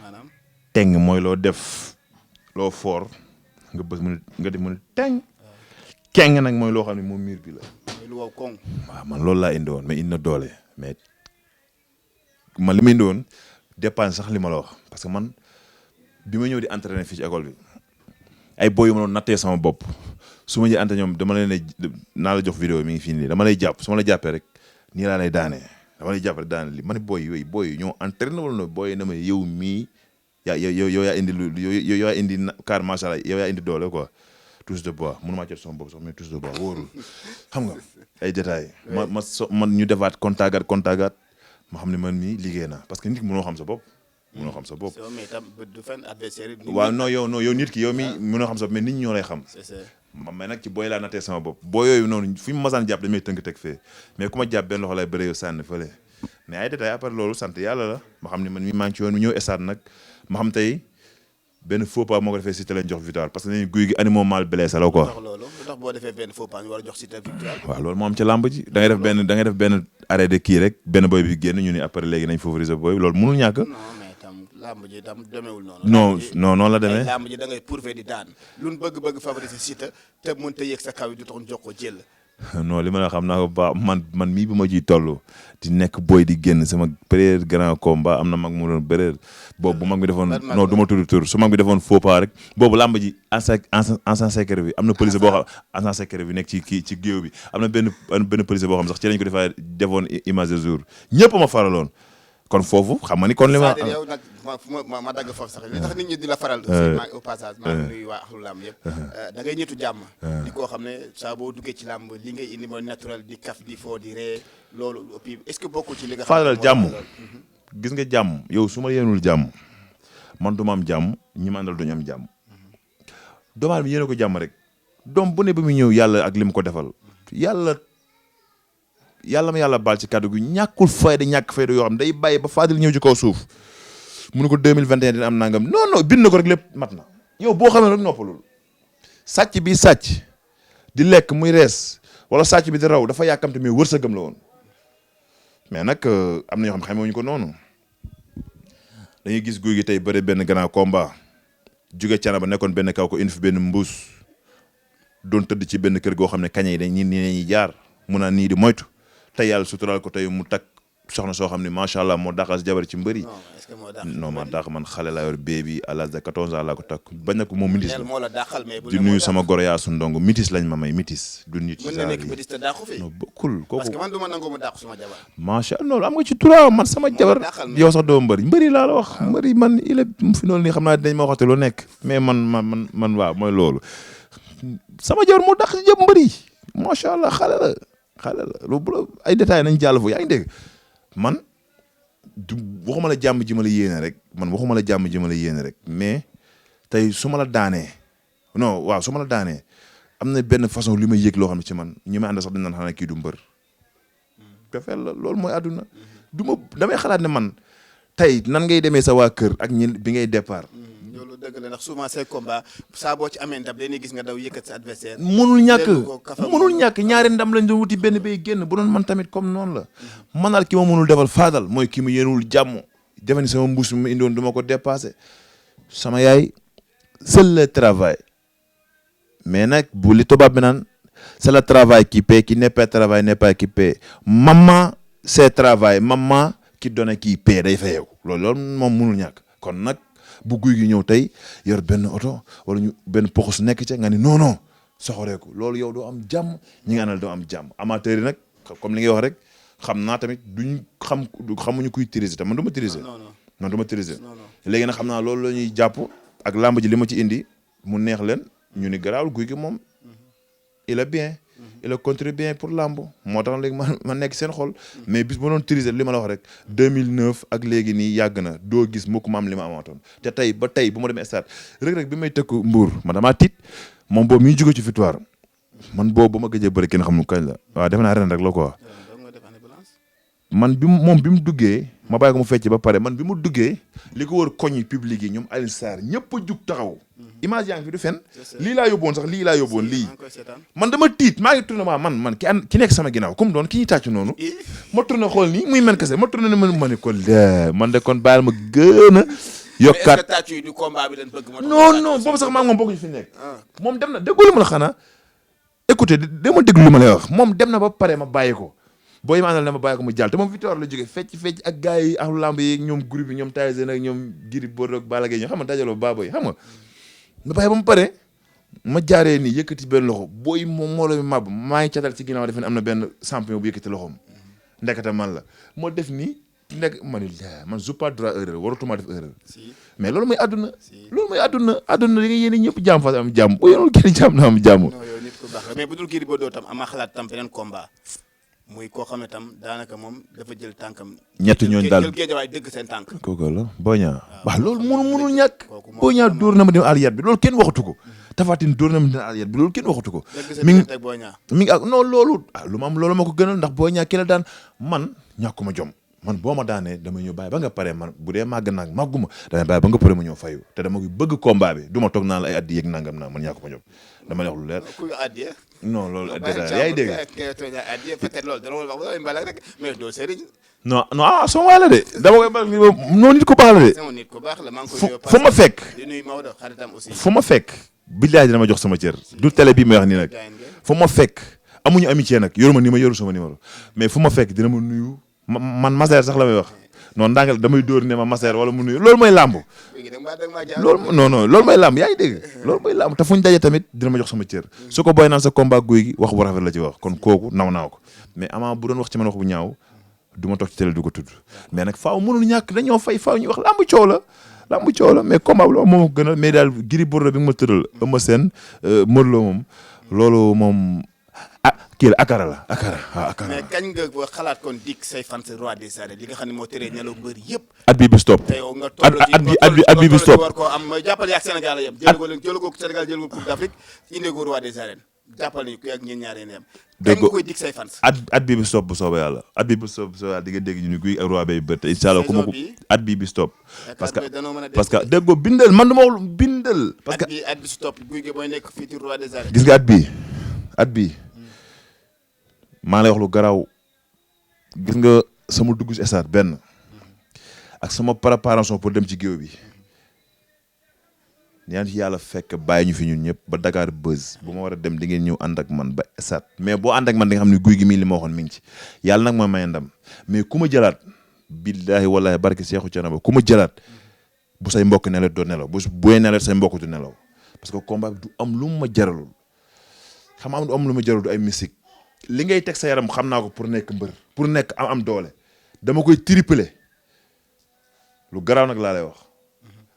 maanaam. teng mooy loo def loo fort. nga bës nga def mu ne teng keng nag mooy loo xam ne moom miir bi la. mooy lu wow koŋ. waaw man loolu laa indi woon mais indi na doole mais man li ma indi woon dépense sax li ma la wax parce que man bi ma ñëw di entraîner fii ci école bi ay boy yu ma doon nattee sama bopp su ma ñëwee ante ñoom dama leen ne naa la jox vidéo mi ngi fii nii dama lay jàpp su ma la jàppee rek nii laa lay daanee dama lay jàpp rek daane li ma ne boy yooyu boy yi ñoo entraîné wala no boy yi na ma yow mii. yow yaa indi yow yaa indi car macha allah yow yaa indi doole quoi touche de bois mënu maa jot sama bopp sax mais touche de bois wóorul xam nga ay détails man ñu defaat contagaat ma xam ne man mii liggéey naa parce que nit ki mënoo xam sa bopp. mënoo xam sa bopp. mais tam du fen adversaire yi. waaw non yow nit ki yow mii mënoo xam sa bopp mais nit ñi ñoo lay xam. mais nag ci booy laa nattee sama bopp boo yooyu noonu fu ñu masaan jàpp dañu may tënk teg fee mais ku ma jàpp benn loxo lay bëree yow sànni fële mais ay détails après loolu sant yàlla la ma xam ne man mii maa ngi ci yoon mi ñëw stade nag ma xam tey benn faux pas moo ko defee Siteu lañ jox victoire parce que nañu guy gi animal mal blessé la quoi. lu tax boo defee benn faux pas ñu war a jox Siteu victoire. waaw loolu moo am ci làmb ji da ngay def benn arrêt de kii rek benn boy bi génn ñu ni après léegi nañ favoriser boy loolu mënul ñàkk. non mais tam làmb ji tam demeewul noonu. non noonu la demee. làmb ji da ngay prouver di daan luñ bëgg favoriser Siteu te mënut a yëg sa kaw yi du tax ñu jox ko jël. non li ma la xam naa ko baax man mii bu ma ciy toll di nekk boy di génn sama premier grand combat am na mag mu doon bëree boobu bu mag bi defoon non du ma tudd tur su mag bi defoon faux pas rek boobu làmb ji ancien secret bi am na police boo xam ancien secret bi nekk ci géew bi am na benn police boo xam sax ci lañ ko defoon image de jour ñëpp ma faraloon kon foofu xam nga ni kon li ma yow nag ma dagg foofu sax li tax nit ñi di la faral au passage maa ngi nuyu waa axlu làmb yëpp da ngay ñitu jàmm di koo xam ne saa boo duggee ci làmb li ngay indi mooy naturel di kaf di foo di ree loolu puis est-ce que bokkul ci li nga faral jàmm gis nga jàmm yow su ma yéenul jàmm man du ma am jàmm ñi ma àndal duñu am jàmm doomu aadama yéene ko jàmm rek doom bu ne ba muy ñëw yàlla ak li mu ko defal yàlla ma yàlla baal ci kàddu gi ñàkkul ñàkk fayda yoo xam day bàyyi ba Fadil ñëw ci kaw suuf mu ne ko 2021 dina am nangam non bind na ko rek lépp mat na yow boo xamee rek noppalul sàcc bi sàcc di lekk muy rees wala sàcc bi di raw dafa yàkkamte mais wërsëgam la woon mais nag am na ñoo xam xamewuñu ko noonu dañuy gis guy gi tey bëri benn grand combat jóge cana ba nekkoon benn kaw ko indi fi benn mbuus doon tëdd ci benn kër goo xam ne kañ yi dañ nii nañuy jaar mun naa nii di moytu tey yàlla suturaal ko tey mu takk soxna soo xam ne macha allah moo dàqal si jabar ci mbëri. non ma dàq man xale laa yor bébé à l'âge de 14 ans laa ko takk bañ na ko moom mitis la di nuyu sama goro yaa su ndongo mitis lañ ma may mitis. du nit mën na nekk mitis te dàqu fi. non bokkul kooku parce que man du ma nangoo mu dàqu sama jabar. macha allah am nga ci trois man sama jabar yow sax doo mbëri laa la wax. mbëri man il est fi noonu nii xam naa dinañ ma waxate lu nekk mais man waaw mooy loolu sama jabar moo dàq jëm mbëri macha allah xale la lu ay détails nañ jàll foofu yaa ngi dégg man du waxuma la jàmm ji ma la yéene rek mais tey su ma la daanee non waaw su ma la daanee am na benn façon li may yëg loo xam ne ci man ñi may ànd sax dañ naan xanaa kii du mbër kafel la loolu mooy àdduna damay xalaat ne man tey nan ngay demee sa waa kër ak ñi bi ngay départ loolu dëgg la ndax souvent say combat saa boo ci amee ndam dañuy gis nga daw yëkkat sa adversaire mënul ñàkk ñaari ndam lañ doon wuti benn bay génn bu doon man tamit comme noonu la manal ki ma mënul defal faadal mooy ki ma yéenul jàmm defe ni sama mbuus mi ma indoon du ma ko dépassé sama yaay seul le travail mais nag bu li tubaab bi naan c'est le travail qui paie qui n'est pas travail n'est pas qui paie maman c'est travail maman qui donne qui paie day fayeeku loolu moom mënul ñàkk kon nag bu guy gi ñëw tey yor benn oto wala ñu benn poxus nekk ca nga ni non soxoreeku loolu yow doo am jàmm ñi nga àndal doo am jàmm amateur yi nag comme li ngay wax rek xam naa tamit xamuñu kuy triser te man du ma triser non du ma triser léegi nag xam naa loolu la ñuy jàpp ak làmb ji li ma ci indi mu neex leen ñu ni garaawul guy gi moom il est bien il a contribué bien pour làmb moo tax léegi ma nekk seen xol mais bis ma doon triser li ma la wax rek 2009 ak léegi nii yàgg na doo gis mukk ma am li ma amaatoon te tey ba tey bu ma demee stade rek bi may tëkku Mbour man damaa tiit moom boobu mi ngi jóge ci victoire man boobu ba ma gëjee bëri kenn xam nu kañ la waaw defe naa ren rek la quoi man bi mu duggee ma bàyyi ko mu fecc ba pare man bi mu duggee li ko wër koñ yi public yi ñoom Alioune Sarr ñëpp a jug taxaw image yaa ngi fi du fen lii laa yóbboon sax lii laa yóbboon lii man dama tiit maa ngi tourné man ki nekk sama ginnaaw comme doon ki ñuy tàcc noonu ma tourné xool nii muy men kese ma tourné ne ma ne ko man de kon bàyyil ma gën a yokkaat non boobu sax maa ngi moom bokkuñu fi nekk moom dem na déglu ma la xanaa écoutez dama déglu li ma lay wax moom dem na ba pare ma bàyyi ko booy ma àndal ne ma bàyyi ko mu jàll te moom victoire la jógee fecc ak gars yi ak lamb yi ñoom groupe yi ñoom Tyson ak ñoom Gris Bordeaux ak Balla Gaye ñoo xam nga dajaloo baabo yi xam nga ma bàyyi ba mu pare ma jaaree nii yëkkati benn loxo booy moom moo la màbb maa ngi catal ci ginnaaw defe ne am na benn champion bu yëkkati loxoom ndekete man la moo def nii ma ni man j'ai pas droit erreur waratuma def erreur mais loolu mooy àdduna li nga yéene ñëpp jàmm fa am jàmm boo yéenul kenn jàmm na am jàmm mais bu dul Gris Bordeaux tam ama xalaat tam beneen combat muy koo xam ne tam daanaka moom dafa jël tànkam. ñett ñooñu daal jël géejawaay dëgg seen tànk. kooku la Boña. waaw loolu mënul ñàkk. Boña dóor na ma dem aliyat bi loolu kenn waxatu ko. Tapha Tine dóor na ma dem aliyat bi loolu kenn waxatu ko. mi ngi ak non loolu. lu ma am loolu ma ko gënal ndax Boña ki la daan man ñàkkuma jom man boo ma daanee dama ñëw bàyyi ba nga pare man bu dee màgg naag màgguma damay bàyyi ba nga pare ma ñëw fayu te dama bëgg combat bi du ma toog naan la ay addi yeeg nangam naa man ñàkkuma jom dama wax lu leer. non loolu yaa ngi dégg. peut-être loolu dana wax mbala rek mais doo sëriñ. non sama waay la de dama koy mbal noonu nit ko baax la de. sama nit ko baax la maa ngi koy fu ma fekk. di nuyu Maodo xaritam aussi. fu ma fekk. billahi dina ma jox sama cër. du télé bii may wax nii nag. fu ma fekk amuñu amitié nag yoruma ni ma yoru sama numéro mais fu ma fekk dina ma nuyu man maseer sax la may wax non ndàngal damay dóor ne ma maseer wala mu nuyu loolu mooy làmb. loolu loolu mooy làmb yaa ngi dégg loolu mooy làmb te fu ñu daje tamit dina ma jox sama cër su ko boy naan sa combat guy gi wax bu rafet la ci wax kon kooku naw naa ko mais ama bu doon wax ci man wax bu ñaaw du ma toog ci télé du ko tudd mais nag faaw mënul ñàkk dañoo faaw ñu wax làmb coow la mais combat bi moom ko gënal mais daal Gris Bordeaux bi nga ma tëral Eumeu Sène Modou Lo moom loolu moom kii la akara la akara. mais kañ nga xalaat kon dik say fans roi des arènes li nga xam ne moo teree ñelaw mbër yëpp. at bi stop. te yow nga toll bi stop. war koo am mooy jàppale ak Sénégal yëpp. jël ko Sénégal jël ko Coupe d'Afrique indi ko roi des arènes jàppale ni ku ak ñeen ñaaree yam. kañ nga koy dik say fans. at bi stop bu soobee yàlla at bi stop bu soobee yàlla di nga dégg ñu ni guy ak roi bay bët incha allah ku ma ko at bi stop. parce que déggoo bindal man du ma wax bindal. parce que at bi stop guy gi mooy nekk fii ci roi des arènes. gis nga at bi maa lay wax lu garaaw gis nga sama dugg si stade benn ak sama préparation pour dem ci géew bi ñaan ci yàlla fekk bàyyi ñu fi ñun ñëpp ba Dakar Buzz bu ma war a dem di ngeen ñëw ànd ak man ba stade mais boo ànd ak man di nga xam ne guy gi mii li ma waxoon mi ngi ci yàlla nag ma may ndam mais ku ma jëlaat billahi wallahi barke Seexu Canaba ku ma jëlaat bu say mbokk nelaw doo nelaw bu nelaw say mbokk du nelaw parce que combat bi du am lu ma jaralul xam am du am lu ma jaralul du ay musique li ngay teg sa yaram xam naa ko pour nekk mbër pour nekk am doole dama koy tripler lu garaaw nag laa lay wax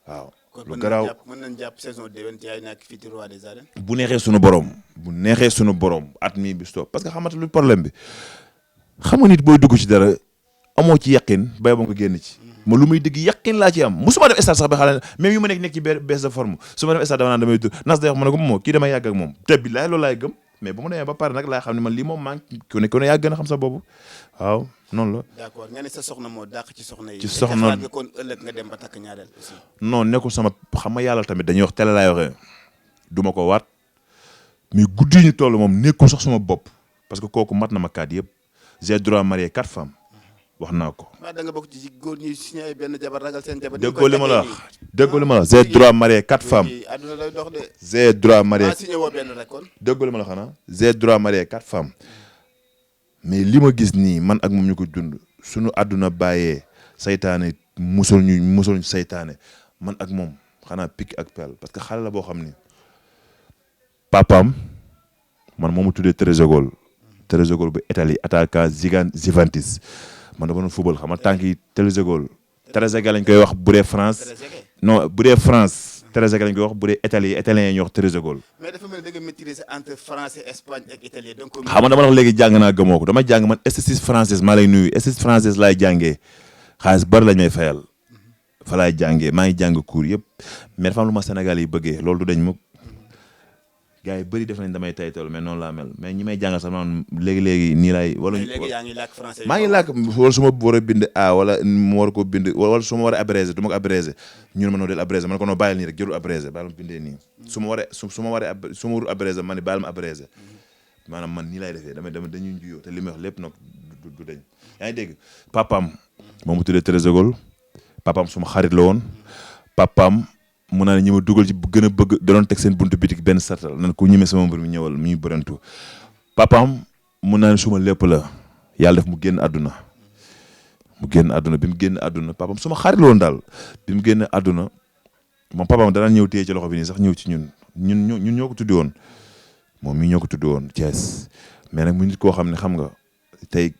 waaw. lu garaaw mën nañ jàpp saison déwén yaay nekk fii ci roi des arènes. bu neexee sunu borom at mii bi stop parce que xamante lu problème bi xam nga nit booy dugg ci dara amoo ci yaqin bay ba nga génn ci. ma lu muy dëgg yaqin laa ci am musuma dem stade sax ba xale même yu ma nekk ci baisse de forme su ma dem stade dama naan damay nas day wax ma ne ko moom kii damay yàgg ak moom te billaay loolu laay gëm. mais bu ma demee ba pare nag laay xam ne man lii moom maa ngi ku ne yaa gën a xam sa boobu waaw noonu la. d'accord nga ne sa soxna moo dàq ci soxna yi. ci soxna nga kon ëllëg nga dem ba takk ñaareel aussi. non nekkul sama xam nga yàlla tamit dañuy wax télé laay waxee du ma ko waat mais guddi ñu toll moom nekkul sax sama bopp parce que kooku mat na ma 4 yëpp j'ai droit marier 4 femmes wax naa ko. waaw da nga bokk ci góor ñi signé ay benn jabar ragal seen jabar. déggoo li ma la wax j'ai droit marier 4 femmes. àdduna lay dox de. j'ai droit marier signé woo benn rek kon. déggoo li ma la xanaa j'ai droit marier 4 femmes mais li ma gis nii man ak moom ñu ko dund suñu àdduna bàyyee saytaane musul ñu saytaane man ak moom xanaa picc ak pelle parce que xale la boo xam ni papaam man moomu tuddee Trezeguet bu Italie attaquant Juventus man dama doon football xam nga tànk yi Trezeguet lañ koy wax bu dee France non bu dee France Trezeguet lañ koy wax bu dee italien yi ñuy wax Trezeguet. mais dafa mel ni da nga maîtriser entre français Espagne ak italien donc. xam nga dama la wax léegi jàng naa gëmoo ko dama jàng man S6 française maa lay nuyu S6 française laay jàngee xaalis bari lañ may fayal fa laay jàngee maa ngi jàng cours yëpp mais dafa am lu ma Sénégal yi bëggee loolu du dañ mukk gars yi bëri def nañ damay taytal mais noonu laa mel mais ñi may jàngal sax noonu léegi nii laay. wala léegi yaa ngi làkk français maa ngi làkk wala su ma war a bind A wala mu war ko bind wala su ma war a abrégé du ma ko abrégé ñun ma noo del abrégé man ko noo bàyyil nii rek jërul abrégé bàyyil ma bindee nii su ma waree abrégé ma ne bàyyil ma abrégé maanaam man nii laay defee dañuy njuyoo te li may wax lépp nag du dañ yaa ngi dégg papaam moom mu tuddee Trezeguet papaam suma xarit la woon papaam mun naa ne ñi ma dugal ci gën a bëgg da doon teg seen buntu bitik benn sartal nan ku ñemee sama mbir mi ñëwal mi ñu bërantu papaam mun naa ne suma lépp la yàlla def mu génn àdduna bi mu génn àdduna papaam suma xarit la woon daal bi mu génn àdduna moom papaam danaan ñëw téye ci loxo bi nii sax ñëw ci ñun ñoo ko tuddi woon moom mii ñoo ko tuddi woon Thiès mais nag mu nit koo xam ne xam nga tey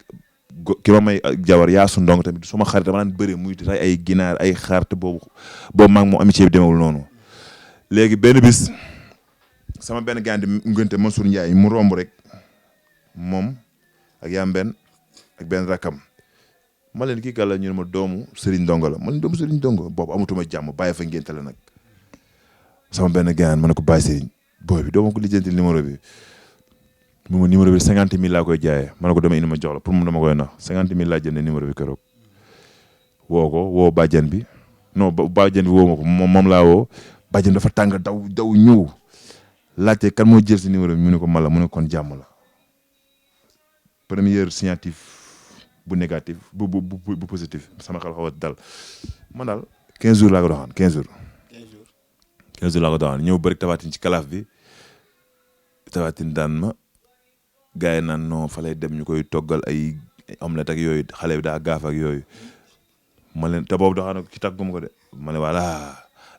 ki ma may jawar Yaasu Ndong tamit suma xarit dama daan bëri muy ray ay ginaar ay xaart boobu maa ngi moom amitié bi demewul noonu léegi benn bis sama benn gaan di ngënte Mansour Ndiaye mu romb rek moom ak yambenn ak benn rakam ma leen kii kàlla ñu ne ma doomu Serigne Ndongo la ma leen doomu Serigne Ndongo boobu amatuma jàmm bàyyi fa ngénte la nag sama benn gaan ma ne ko bàyyi Serigne booy bi doo ma ko lijjanti numéro bi mu ma numéro bi 50 000 laa koy jaayee ma ne ko dama indi ma jox la pour mu dama koy nax 50 000 laa jëndee numéro bi keroog woo bàjjan bi non bàjjan bi woo ma ko moom laa woo bàjjan dafa tàng daw ñëw laajte kan moo jël si numéro bi mu ne ko mala mu ne kon jàmm la première signatif bu négatif bu positif sama xel xaw a dal man daal 15 jours laa ko doxaan 15 jours laa ko doxaan ñëw bëri tabatin ci kalaaf bi tabatin daan ma gars yi naan non fa lay dem ñu koy toggal ay omelette ak yooyu xale bi daa gaaf ak yooyu ma leen te boobu doxaan ki tagguma ko de ma ne voilà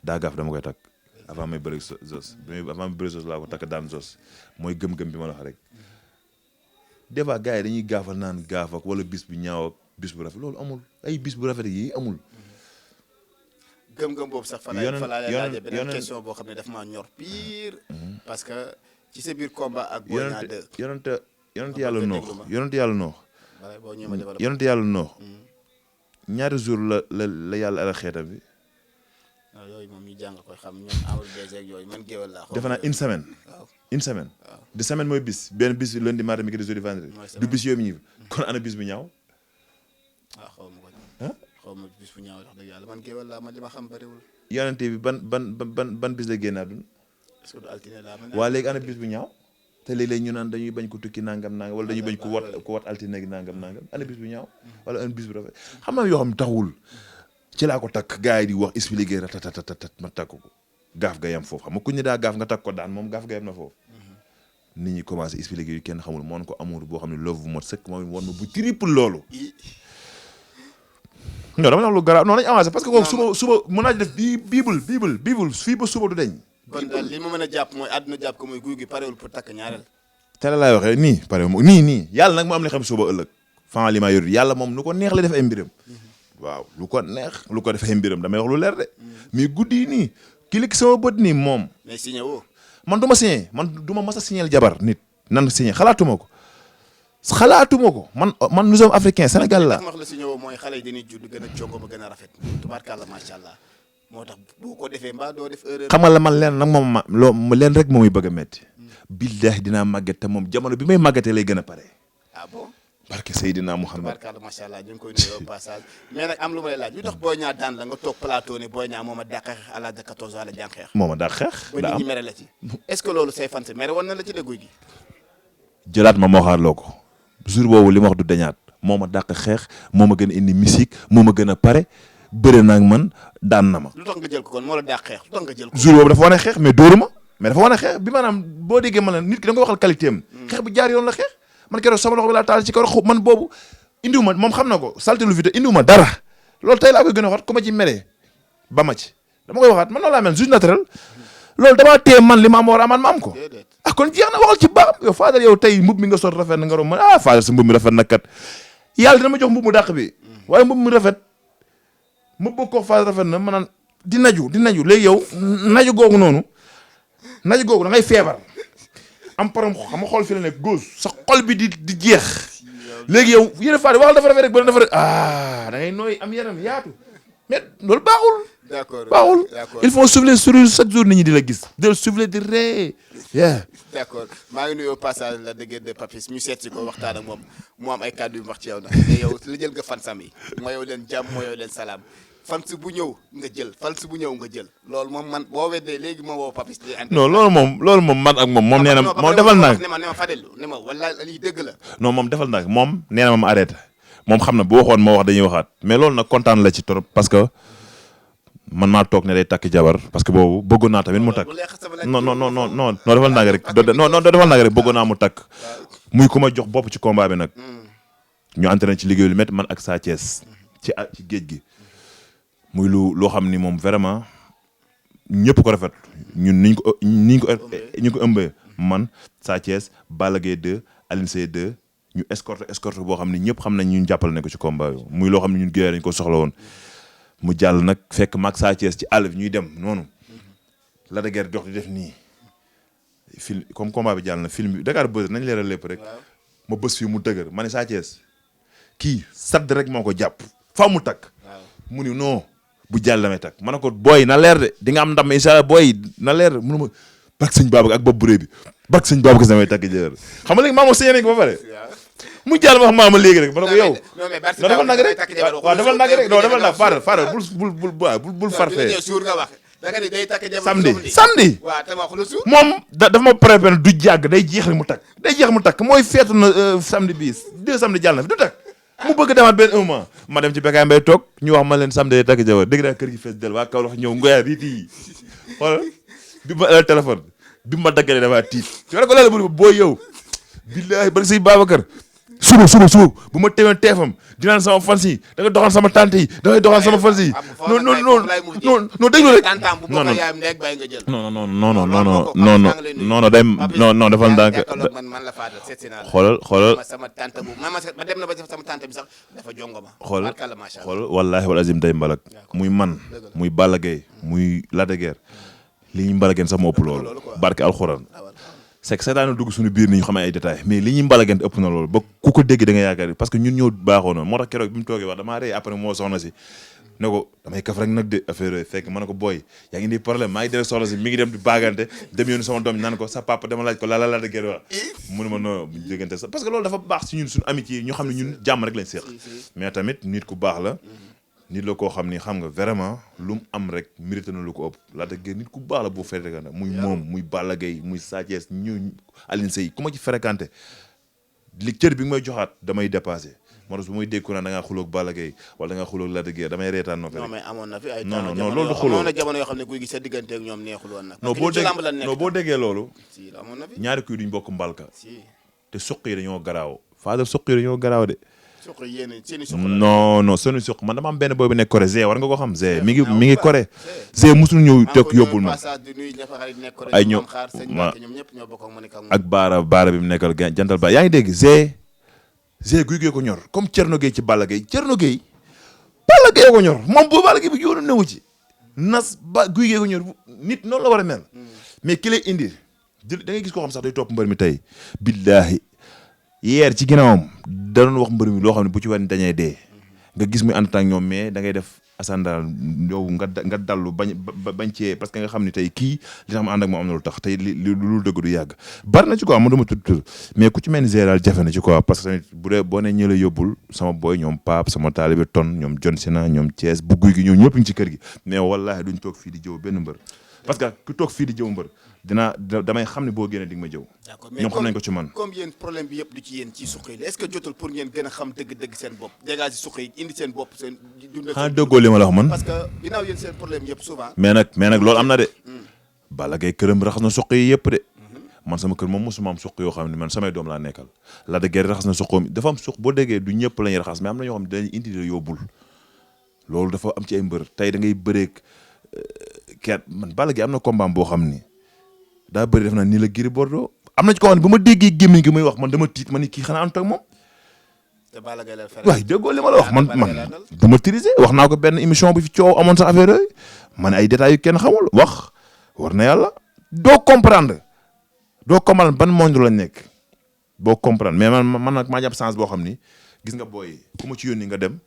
daa gaaf dama koy takk avant may bëri Zos avant may bëri Zos laa ko takk daan Zos mooy gëm-gëm bi ma la wax rek des fois gars yi dañuy gaafal naan gaaf ak wala bis bu ñaaw ak bis bu rafet loolu amul ay bis bu rafet yi amul. gëm-gëm boobu sax fa laa laajee beneen question boo xam ne daf maa ñor pire. parce que ci sa biir combat ak. Boy Niang 2 yonent yàlla noox ñaari jour la yàlla ala xeetam bi. waaw yooyu moom ñu jàng koy xam ñoom amul baiser ak yooyu man géwal laa. defe naa une semaine. waaw une semaine. waaw de semaine mooy bis benn bis lundi mardi mercredi jeudi vendredi. du bis yooyu ñu kon ana bis bu ñaaw. waaw xaw ma bis bu ñaaw wax dëgg yàlla man géwal laa man li ma xam bëriwul. yonent bi ban bis la génn àdduna. est-ce que du altine laa mën waa léegi ana bis bu ñaaw. te léeg-léeg ñu naan dañuy bañ ko tukki nangam wala dañuy bañ ko wat altine gi nangam ana bis bu ñaaw wala un bis bu rafet xam naa yoo xam taxawul ci laa ko takk gars yi di wax expliquer ratatatat ma takk ko gaaf ga yam foofu xam nga ku ñu daa gaaf nga takk ko daan moom gaaf ga yam na foofu nit ñi commencé expliquer yu kenn xamul moon ko amour boo xam ne love bu mot sëkk moom woon ma bu triple loolu non dama wax lu garaaw non nañ avancé parce que kooku suba mën naa def bible fii ba suba du deñ kon daal li ma mën a jàpp mooy àdduna jàpp ko muy guy gi parewul pour takk ñaareel. te la laay waxee nii pare nii yàlla nag mu am li xam suba ëllëg fan li ma yor yàlla moom lu ko neex la def ay mbiram waaw lu ko def ay mbiram damay wax lu leer de mais guddi yi nii kilik sama bët nii moom. mais signé woo. man du ma signé man du ma mas a signé jabar nit nan signé xalaatuma ko man nous sommes africains Sénégal la. li ma wax la signé woo mooy xale yi dañuy judd gën a jongo ba gën a rafet tubaarkàlla macha allah. moo tax boo ko defee mbaa doo def erreur. xamal la man leen nag moom leen rek moom muy bëgg a métti. billahi dinaa màgget te moom jamono bi may màggetee lay gën a pare. ah bon. barke Seydina Mouhamed. tubaarkàlla macha allah ñu ngi koy nuyoo passage mais nag am lu ma lay laaj lu tax Boy Niang daan la nga toog plateau ne Boy Niang moom a dàq xeex à l'âge de 14 ans la jàng xeex. moom a dàq xeex. ba nit ñi mere la ci. est-ce que loolu say fan si mere woon na la ci dégguy gi. jëlaat ma moo xaarloo ko jour boobu li ma wax du dañaat moo ma dàq xeex moo ma gën a indi musique moo ma gën a pare bëre naa ak man daan na ma. lu tax nga jël ko kon moo la dàq xeex lu tax nga jël ko. jour boobu dafa wane xeex mais dóoru ma mais dafa wane xeex bi maanaam boo déggee man la nit ki da nga waxal qualité am. xeex bi jaar yoon la xeex man keroog sama loxo bi laa taal ci kaw man boobu indiwuma moom xam na ko salté lu fi te indiwuma dara loolu tey laa koy gën a waxaat ku ma ci meree ba ma ci dama koy waxaat man noonu laa mel juste naturel loolu damaa téye man li ma am war a man ma am ko ah kon jeex na waxal ci baaxam yow Fadel yow tey mbub mi nga sol rafet na nga rom man Fadel sa mbub mi rafet na kat yàlla dina ma jox mbub mu dàq bi waaye mbub mi rafet ma bëgg ko Fadel rafet na ma naan di naju léegi yow naju googu noonu naju googu da ngay feebar am param xam nga xool fi la nekk gauche sa xol bi di jeex léegi yow yéen Fadel waxal dafa rafet rek ba dafa rek da ngay nooy am yaram yaatu mais loolu baaxul. baaxul il faut souffler sur chaque jour nit ñi di la gis de souffler di ree d'accord maa ngi nuyu au passage la dëgg de Papis ñu seet si ko waxtaan ak moom mu am ay kàddu yu wax ci yow nag te yow la jël nga fansam yi moo yow leen jàmm moo yow leen salaam fans bu ñëw nga jël fans bu ñëw nga jël loolu moom man boo weddee léegi ma woo Papis non loolu moom man ak moom nee na moom defal nag ne ma Fadel ne ma wala lii dëgg la non moom defal nag moom nee na ma arrêté moom xam na bu waxoon moo wax dañuy waxaat mais loolu nag kontaan la ci trop parce que man maa toog ne day takk jabar parce que boobu bëggoon naa tamit mu takk non defal nag rek non defal nag rek bëggoon naa mu takk muy ku ma jox bopp ci combat bi nag ñu entraîné ci liggéey lu métti man ak Sa Thiès ci géej gi muy loo xam ni moom vraiment ñëpp ko rafet ñun niñ ko ëmbee man Sa Thiès Balla Gaye 2 Alioune Seye 2 ñu escorte boo xam ne ñëpp xam nañ ñun jàppale ne ko ci combat bi muy loo xam ne ñun géej dañ ko soxla woon mu jàll nag fekk mag Sa Thiès ci àll bi ñuy dem noonu la de guerre dox di def nii film comme combat bi jàll na film bi Dakar Buzz nañ leeral lépp rek ma bës fii mu dëgër ma ne Sa Thiès kii sadd rek moo ko jàpp faa mu takk mu ni non bu jàll damay takk ma ne ko booy na leer de di nga am ndam incha allah booy na leer mënu ma barke sëñ Babacar ak bopp buré bi barke sëñ Babacar damay takk jëlër xam nga léegi maa moom sëñ ba pare mu jàll ma wax maama léegi rek ma ne ko yow non defal nag rek waaw defal nag rek non defal nag Fadel bul farfee samedi moom dafa ma préparé du jàgg day jeex rek mu takk mooy feetu na samedi bii 2 samedi jàll na fi du takk mu bëgg demaat benn 1 mois ma dem ci Bécaye Mbaye toog ñu wax ma leen samedi day takk jabar dégg naa kër gi fees del waa kaw wax ñëw ngoyaar riiti yi xoolal bi ma téléphone bi ma daggalee dafa tiit ci ko laala bu boo yow billaahi bari sëñ Babacar suba bu ma teewee teefam dinaan sama fans yi da nga doxal sama tante yi da ngay doxal sama fans yi non déglu rek non day non defal ndànk xoolal xoolal wallaahi wal azim day mbalak muy man muy Balla Gaye muy Lac de Guiers li ñu mbalageen sax moo ëpp loolu barke alxuraan c'est que seetaan dugg suñu biir ni ñu xamee ay détails mais li ñuy mbalageen ëpp na loolu ba ku ko dégg da nga yaakaar parce que ñun ñoo baaxoo noonu moo tax keroog bi mu toogee wax damaa rey après moo soxna si ne ko damay kaf rek nag de affaire yooyu fekk ma ne ko booy yaa ngi di problème maa ngi dere soxna si mi ngi dem di baagante dem yoonu sama doom naan ko sa papa dama laaj ko la de guerre wax mënu ma non bu déggante sax parce que loolu dafa baax si ñun suñu amitié ñu xam ne ñun jàmm rek lañ seeq mais tamit nit ku baax la nit la koo xam ni xam nga vraiment lu mu am rek mérité na lu ko ëpp Lac de Guiers nit ku baax la boo fréquenté muy moom muy Balla Gaye muy Sa Thiès ñu Alioune Seye ku ma ci fréquenté li cër bi nga may joxaat damay dépassé moo tax bu may dégg ko naan da ngaa xuloog Balla Gaye wala da ngaa xuloog Lac de Guiers damay reetaan noppi non mais amoon na fi ay non loolu du xuloo amoon na jamono yoo xam ne kuy gis sa diggante ak ñoom neexul woon nag non boo déggee loolu si amoon na fi ñaari kuy duñ bokk mbalka si te suq yi dañoo garaaw Fadel suq yi dañoo garaaw de suq yéen seeni suq non seeni suq man dama am benn booy bu nekk Corée Zé war nga ko xam Zé mi ngi Corée Zé musul ñëw toog yóbbul ma ay ñoom ak baara bi mu nekkal jantal ba yaa ngi dégg Zé guy gee ko ñor comme Thierno Gueye ci Balla Gaye Thierno Gueye Balla Gaye ko ñor moom bu Balla Gaye bi yoonu newu ci nas ba guy gee ko ñor nit noonu la war a mel mais ki lay indi da ngay gis koo xam sax day topp mbër mi tey billaahi yeer ci ginnaawam da doon wax mbër mi loo xam ne bu ci wan dañee dee nga gis muy ànd ak ñoom mais da ngay def asandal yow nga dallu bañ cee parce que nga xam ne tey kii li tax ma ànd ak moom am na lu tax tey lu dëgg du yàgg bari na ci quoi man dama tudd mais ku ci mel ni général jafe na ci quoi parce que tamit bu dee boo ne ñë la yóbbul sama boy ñoom Pape sama taalibe Ton ñoom John Sina ñoom Thiès bu guy gi ñoom ñëpp ngi ci kër gi mais wallahi duñ toog fii di jëw benn mbër parce que ku toog fii di jëw mbër damay xam ne boo génnee di nga ma jëw. d'accord ñoom xam nañ ko ci man. comme yéen problème bi yëpp du ci yéen ci suq yi est-ce que jotul pour ngeen gën a xam dëgg-dëgg seen bopp dégage suq yi indi seen bopp seen. dundal xanaa déggoo li ma la wax man. parce que ginnaaw yéen seen problème yëpp souvent. mais nag loolu am na de. Balla Gaye këram raxas na suq yi yëpp de. man sama kër moom mosuma am suq yoo xam ne man samay doom laa nekkal. Lac de Guiers raxas na suqoom dafa am suq boo déggee du ñëpp la ñuy raxas mais am na ñoo xam ne dañuy indi la yóbbul loolu dafa am ci ay mbër tey da ngay bëreeg kenn man Balla Gaye am na combat boo xam ni daa bëri def na nii la Gris Bordeaux am na ci ko xam ne bu ma déggee gémmiñ gi muy wax man dama tiit ma ni kii xanaa ànd ak moom. te Balla Gaye la waaye déggoo li ma la wax man du ma tirisé wax naa ko benn émission bi fi coow amoon sax affaire yooyu man ay détails yu kenn xamul wax war na yàlla doo comprendre ban monde lañ nekk boo comprendre mais man nag maa jàpp sens boo xam ni gis nga booy ku ma ci yónni nga dem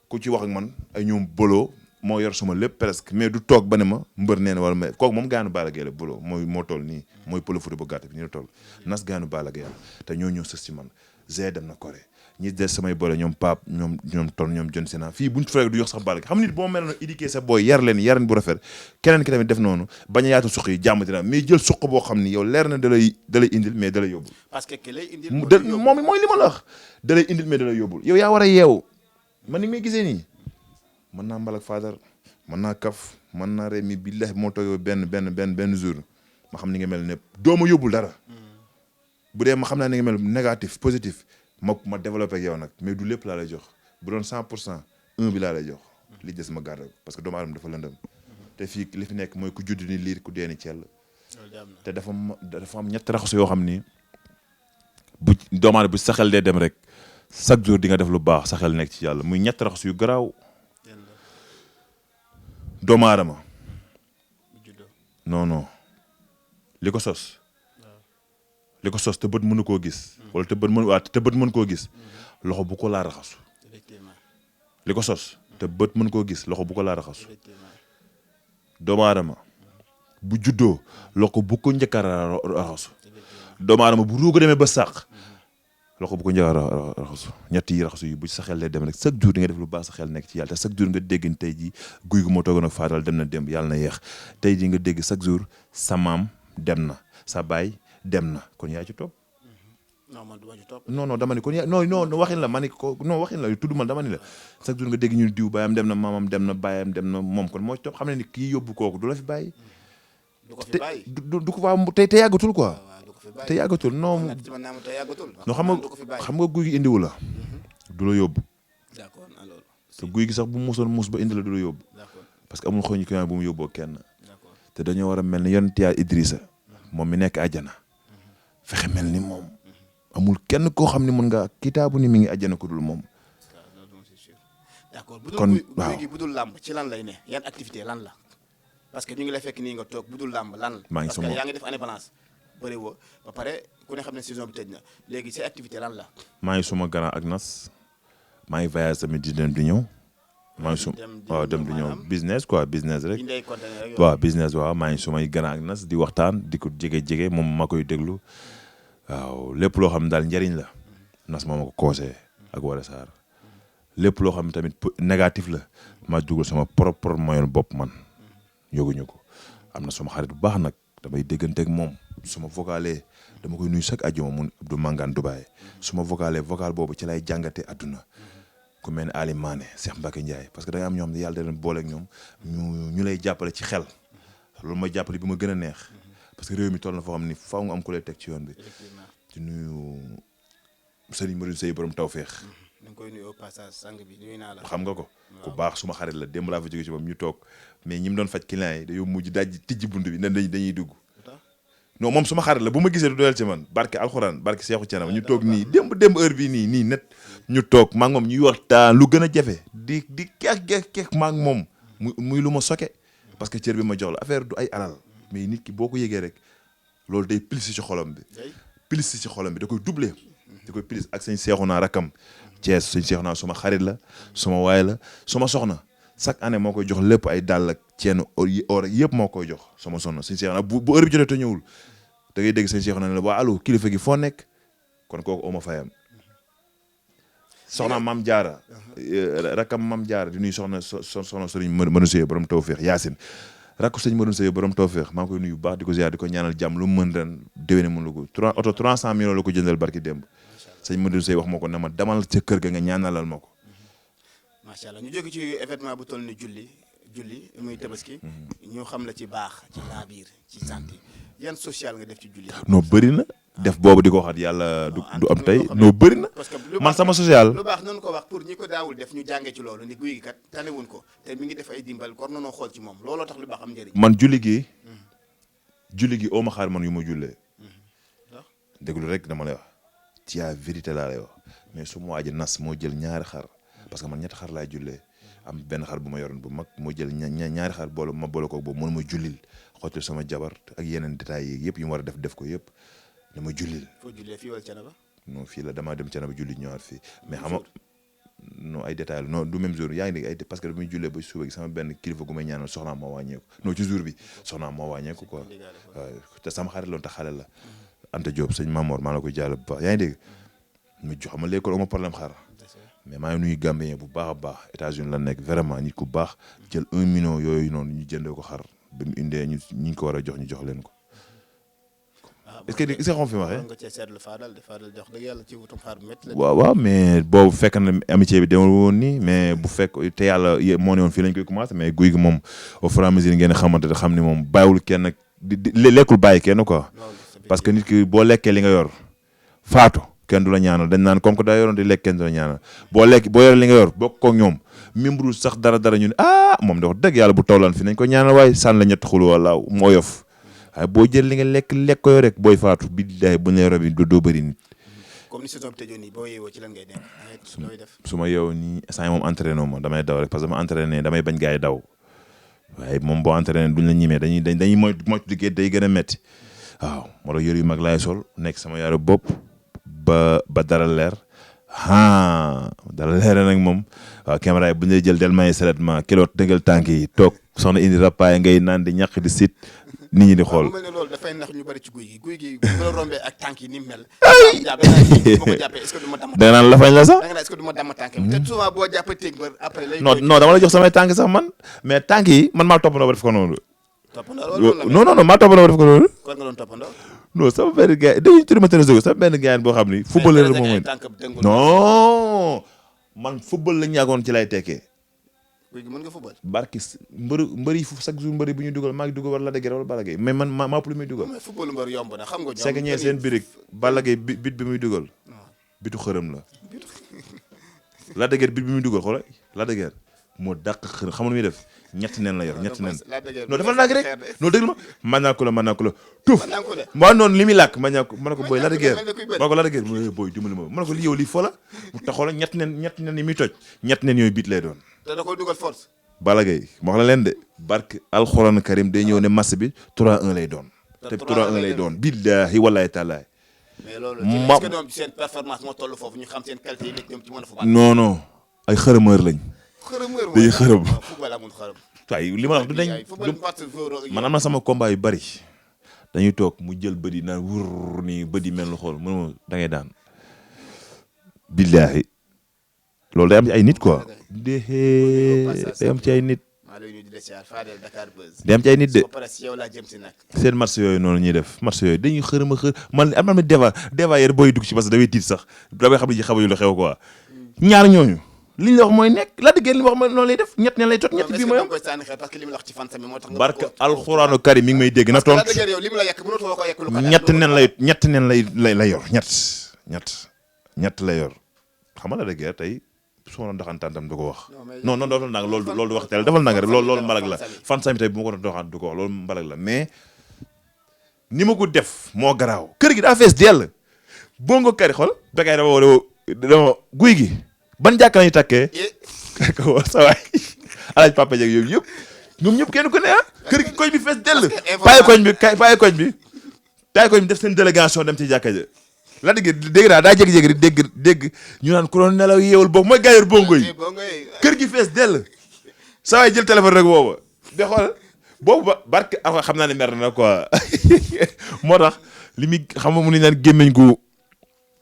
ku ci wax ak man ay ñoom bolo moo yor suma lépp presque mais du toog ba ne ma mbër nee na wala mais kooku moom gaanu Balla Gaye la bolo moo toll nii mooy pël fuuta bu gàtt bi nii la toll nas gaanu Balla Gaye la te ñoo ñëw sës ci man Zé dem na Corée ñi des samay boole ñoom Pape ñoom Ton ñoom John Sena fii buñ fa du yox sax Balla Gaye xam nit boo mel noonu éduqué sa booy yar leen bu rafet keneen ki tamit def noonu bañ a yaatu suq yi jàmm dina mais jël suq boo xam ni yow leer na da lay indil mais da lay yóbbul parce que ki lay indil moom mooy li ma la wax da lay indil mais da lay yóbbul yow yaa war a yeewu man ni may gisee nii mën naa mbalak faadar mën naa kaf mën naa ree mi billahi moo toogee benn jour ma xam ni nga mel ne doo ma yóbbul dara bu dee ma xam naa ni nga mel négatif positif ma développé ak yow nag mais du lépp laa lay jox bu doon 100% 1 bi laa lay jox li des ma garde parce que doomu aadama dafa lëndëm te fii li fi nekk mooy ku judd ni liir ku dee ni cell te dafa am ñetti raxasu yoo xam ni bu doomu aadama bu sa xel dee dem rek chaque jour di nga def lu baax sa xel nekk ci yàlla muy ñetti raxasu yu garaaw doomu aadama non li ko sos te bët mënu koo gis wala te bët mën koo gis loxo bu ko laa raxasu li ko sos te bët mën koo gis loxo bu ko laa raxasu doomu aadama bu juddoo loxo bu ko njëkk a raxasu doomu aadama bu ruuga demee ba sàq loxo bu ko njëkk a raxasu ñett yi raxasu yi bu sa xel lay dem rek chaque jour di nga def lu baax sa xel nekk ci yàlla te chaque jour nga dégg tey ji guy gu moo toogoon ak Fadal dem na démb yàlla na yeex tey ji nga dégg chaque jour sa maam dem na sa baay dem na kon yaa ci topp non man du ma ci topp non dama ni kon yaa non waxin la ma ni ko non waxin la tudd man dama ni la chaque jour nga dégg ñu diw baayam dem na maamam dem na baayam dem na moom kon moo ci topp xam ne ni kii yóbbu kooku du la fi bàyyi du ko fa te yàggatul quoi te yàggatul non xam nga guy gi indiwu la du la yóbbu te guy gi sax bu musoon mus ba indi la du la yóbbu parce que amul xooñu ki bu mu yóbboo kenn te dañoo war a mel ni yonent Yàlla Idrissa moom mi nekk àjjana fexe mel ni moom amul kenn koo xam ne mën nga kitaabu ni mi ngi àjjana ko dul moom d'accord kon waaw bu dul làmb ci lan lay ne yan activité lan la parce que ñu ngi lay fekk nii nga toog bu dul làmb lan la parce que yaa ngi def année balance bëri woo ba pare ku ne xam ne saison bi tëj na léegi say activité lan la maa ngi suma grand ak nas maa ngi voyage tamit di dem di ñëw maa ngi dem di ñëw business quoi business rek waaw business waaw maa ngi sumay grand ak nas di waxtaan di ko jege moom ma koy déglu waaw lépp loo xam ne daal njëriñ la nas moo ma ko conseillé ak Wara Sarr lépp loo xam ne tamit négatif la ma dugal sama propre moyen bopp man yóguñu ko am na suma xarit bu baax nag damay dégganteeg moom suma vocalé dama koy nuyu chaque àjjuma mun Abdou Mangane Dubaay suma vocalé vocal boobu ci lay jàngate adduna ku mel ne Ali Mané Cheikh Mbacke Ndiaye parce que da nga am ñoo xam ne yàlla da leen boole ak ñoom ñu lay jàppale ci xel loolu mooy jàppale bi ma gën a neex parce que réew mi toll na foo xam ni faaw nga am ku lay teg ci yoon bi di nuyu Serigne Modou Seye borom tawféex da nga koy nuyu au passage sang bi nuyu naa la xam nga ko ku baax suma xarit la démb laa fa jóge ci moom ñu toog mais ñi mu doon faj client yi dañoo mujj daj tijji bunt bi nan dañuy dugg non moom suma xarit la bu ma gisee du doyal ci man barke alxuraan barke Seexu Canam ñu toog nii démb heure bi nii net ñu toog maa ngi moom ñuy waxtaan lu gën a jafe di keek maa ngi moom muy lu ma soke parce que cër bi ma jox la affaire du ay alal mais nit ki boo ko yëgee rek loolu day plus ci xolam bi da koy doubler da koy plus ak sëñ Seexu naa rakam Thiès sëñ Seexu naa suma xarit la suma waay la suma soxna chaque année moo koy jox lépp ay dàll ak ceenu or yëpp moo koy jox sama soxna sëñ Seexu naa bu heure bi jotee te ñëwul da ngay dégg sëñ Seexu naa ne la waa allo kilifa gi foo nekk kon kooku oma fayam soxna Mam Jaara rakam Mam Jaara di nuyu soxna sëriñ Mënu Seye borom tawféex Yaasin rakku sëñ Mënu Seye borom tawféex maa ngi koy nuyu bu baax di ko ziar di ko ñaanal jàmm lu mu mën ren déwéne mën la ko oto 300 millions la ko jëndal barki démb sëñ Mënu Seye wax ma ko ne ma demal ca kër ga nga ñaanalal ma ko macha allah ñu jóge ci événement bu toll ni julli muy tabaski ñu xam la ci baax ci laabiir ci santé yan social nga def ci julli non bëri na def boobu di ko waxaat yàlla du am tey noo bëri na man sama social. lu baax noonu ko wax pour ñi ko daawul def ñu jàngee ci loolu ni guy gi kat tanewuñ ko te mi ngi def ay dimbal war nañoo xool ci moom looloo tax lu baax am njëriñ. man julli gi oo ma xaar man yu ma jullee déglu rek dama lay wax ci la vérité laa lay wax mais su ma waaj nas moo jël ñaari xar parce que man ñetti xar laay jullee am benn xar bu ma yoroon bu mag moo jël ñaari xar boole ko boobu mën ma jullil xottil sama jabar ak yeneen détails yi yëpp yu ma war a def ko yëpp dama jullil. foo jullee fii wala Thiénaba. non fii la damaa dem Thiénaba julli ñëwaat fii mais xam nga non ay détails la non du même jour yaa ngi dégg ay parce que damay jullee ba suba gi sama benn kilifa gu may ñaanal soxnaam moo wàññeeku non ci jour bi soxnaam moo wàññeeku quoi waaw te sama xarit loon te xale la Anta Diop sëñ Mamor maa la koy jàll bu baax yaa ngi dégg mu jox ma léegi ama problème xaar mais maa ngi nuyu Gambien bu baax a baax États-Unis la nekk vraiment nit ku baax jël 1 million yooyu noonu ñu jëndee ko xar ba mu indee ñu ko war a jox ñu jox leen ko. est-ce que xam fi ma waxee. nga cee seetlu Fadal jox dëgg yàlla ci wutum xar bu métti la. waaw mais boobu fekk na amitié bi demul woon nii mais bu fekk te yàlla moo ne woon fii lañ koy commencé mais guy gi moom au fur et à mesure ngeen xamante ne xam ni moom bàyyiwul kenn di lekkul bàyyi kenn quoi. parce que nit ki boo lekkee li nga yor faatu kenn du la ñaanal dañ naan comme que daa yoroon di lekk kenn du la ñaanal boo yore li nga yor bokk ko ñoom même bu sax dara ñu ne moom de wax dëgg yàlla bu tawlaan fi nañ ko ñaanal waaye sànni la ñett xul wala moo yof waaye boo jël li nga lekk ko yor rek booy faatu billahi bu ñu lay robi doo bëri nit. comme ni saison bi tëjoon nii boo yeewoo ci lan ngay def. su ma yeewoo nii saa moom entraîné ma damay daw rek parce que ma entraîné damay bañ gars yi daw waaye moom boo entraîné duñ la ñimee dañuy moytu liggéey day gën a métti waaw moo tax yëre yu mag laay sol nekk sama yaaru bopp ba dara leer dara leer nag moom waaw caméra yi bu ñu lay jël del may seulement kiloot dëggal tànk yi toog soxna indi rapaay ngay naan di ñàq di sit nit ñi di xool. mel ne loolu dafay nax ñu bari ci guy gi bu la rombee ak tànk yi ni mu mel. da nga naan lafañ la sax. da nga naan est-ce que du ma damm tànk te souvent boo jàppee teg ba après lay. non dama la jox samay tànk sax man mais tànk yi man maa toppandoo ba def ko noonu. non maa toppandoo ba def ko noonu. kon nga doon toppandoo. non sama benn gars dañuy tudd ma télévision sama benn gars boo xam ni. footballeur la moom non man football lañ yàggoon ci lay tekkee. léegi mën nga football. barki mbëri fu chaque jour mbëri bu ñu dugal maa ngi dugal wala Lac de Guiers wala Balla Gaye mais man maa plus muy dugal. mais football mbër yomb na xam nga. c'est que ñee seen birig Balla Gaye bit bi muy dugal. bitu xërëm la. Lac de Guiers bit bi muy dugal xoolal Lac de Guiers moo dàq xërëm xam nga muy def ñetti nen la yor ñetti nen. non dafa nag rek non déglu ma mën naa ko la tuuf maa noonu li muy làkk ma ne ko booy Lac de Guiers ma ne ko Lac de Guiers booy dimbali ma ne ko li yow lii fo la mu taxaw la ñetti nen yi muy toj ñetti nen yooyu bit lay doon. te da koy dugal force. Balla Gaye ma wax la leen de barke alxuraan karim day ñëw ne match bi 3-1 lay doon. te 3-1 lay doon billahi wallahi taalaay. mais loolu est-ce que ñoom seen performance moo toll foofu ñu xam seen qualité yi nekk ñoom ci mën a football. non ay xërëmeur lañ. dañuy xërëm. football amul xërëm. waaye li ma wax du dañ man am na sama combat yu bari dañuy toog mu jël bëdi naan wur nii bëdi mel lu xool mënuma da ngay daan billahi loolu day am ci ay nit quoi. day am ci ay nit. day am ci ay nit de. seen match yooyu noonu ñuy def match yooyu dañuy xërëm a xër man am na déva yéen booy dugg ci parce que damay tiit sax damay xam ne xamuñu lu xew quoi ñaar ñooñu. li ñu wax mooy nekk la dëgg li mu wax mooy noonu lay def ñett ne lay tot ñett bii mooy am. barke alxuraanu karim mi ngi may dégg na tontu ñett nen lay yor ñett lay yor xam nga la dëgg tey su ma doon doxantaan tam du ko wax. non defal nang loolu du wax teel defal nang rek loolu mbalag la fan sami tey bu ma ko doon doxaan du ko wax loolu mbalag la mais ni ma ko def moo garaaw kër gi daa fees dell bongo kari xool bekay dama guy gi ban jàkka lañu takkee ko war sa waay alaaj papa jeg yooyu yëpp ñoom ñëpp kenn ku ne kër gi koñ bi fees dell paye koñ bi def seen délégation dem ci jàkka ja la dégg daa jékki-jékki di dégg ñu naan ku doon nelaw yeewul boobu mooy gaayar bongo yi kër gi fees dell sa waay jël téléphone rek booba de xool boobu ba barke a xam naa ne mer na quoi moo tax li muy xam nga mu ni naan gémmiñ gu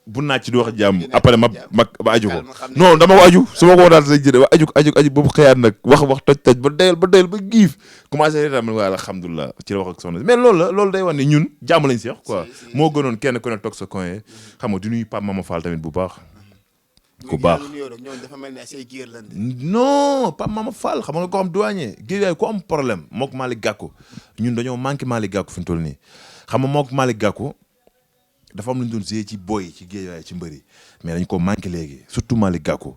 bu naaj ci di wax jàmm après ma aju ko non dama ko aju su ma ko daal sa jëde ba aju boobu xëyaat nag wax toj ba doyal ba giif commencé tam waa alhamdulilah ci la wax ak soxna mais loolu day wax ne ñun jàmm lañ si wax quoi moo gënoon kenn ku ne toog sa coin xam nga di nuyu Pape Mama Fall tamit bu baax ku baax non Pape Mama Fall xam nga ko am douanier géej ku am problème mook Malick Gakou ñun dañoo manqué Malick Gakou fi mu toll nii xam nga mook Malick Gakou dafa am lu ñu doon joué ci boy ci géej ci mbëri mais dañ ko manqué léegi surtout Malick Gakou.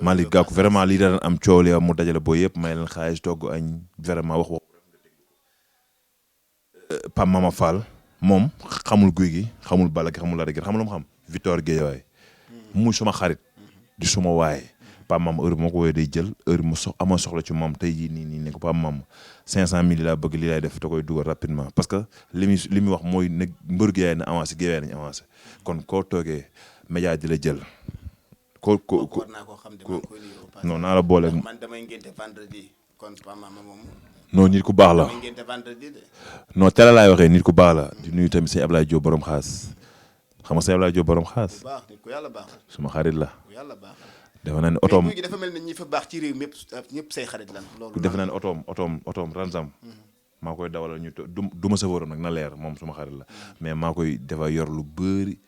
Malick Gakou vraiment lii daan am coow li mu dajale boy yëpp may leen xaalis togg añ vraiment wax Pam Mama Fall moom xamul guy gi xamul bala gi xamul la rek xamul lu mu xam Victor Guédiawaye mu suma xarit di suma waaye Pam Mama heure bi ma ko woowee day jël heure bi ma amoon soxla ci moom tey jii nii ne ko Pam Mama 500 000 laa bëgg lii laay def da koy dugal rapidement parce que li muy wax mooy ne mbër Guédiawaye na avancé Guédiawaye nañu avancé kon koo toogee média di la jël. war naa koo xam de man koy nuyu non naa la boole. man damay ngénte vendredi kon Pam Mama moom. non nit ku baax la damay ngénte vendredi de. non teel laay waxee nit ku baax la di nuyu tamit sëñ Ablaye Diop borom xaas xam nga sëñ Ablaye Diop borom xaas. bu baax nit ku yàlla baax. suma xarit la. ku yàlla baax. defe naa ne otoom mais dafa mel ni ñi fa baax ci réew mi ñëpp say xarit lan. loolu defe naa ne otoom Ranzam. maa koy dawalal ñu du ma safóoram nag na leer moom suma xarit la mais maa koy dafa yor lu bëri.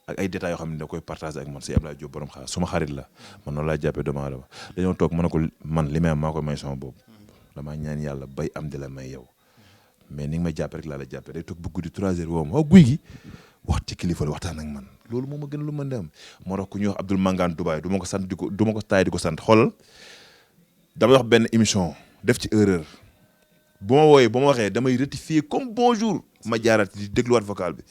ak ay détails yoo xam ne da koy partagé ak man si Abdoulaye Diop borom xaar suma xarit la man noonu laay jàppee doomu aadama dañoo toog mën na ko man li may am maa koy may sama boobu damaa ñaan yàlla bay am di la may yow mais ni nga may jàppee rek laa la jàppee day toog bu guddi 3 heures woo ma guy gi wax ci kilifa la waxtaan ak man loolu moo ma gën lu mën di am moo tax ku ñuy wax Abdoul Mangane Dubaay du ma ko sant du ma ko taay di ko sant xoolal damay wax benn émission def ci erreur bu ma wooyee ba ma waxee damay rectifier comme bonjour ma jaaraat di dégluwaat vocal bi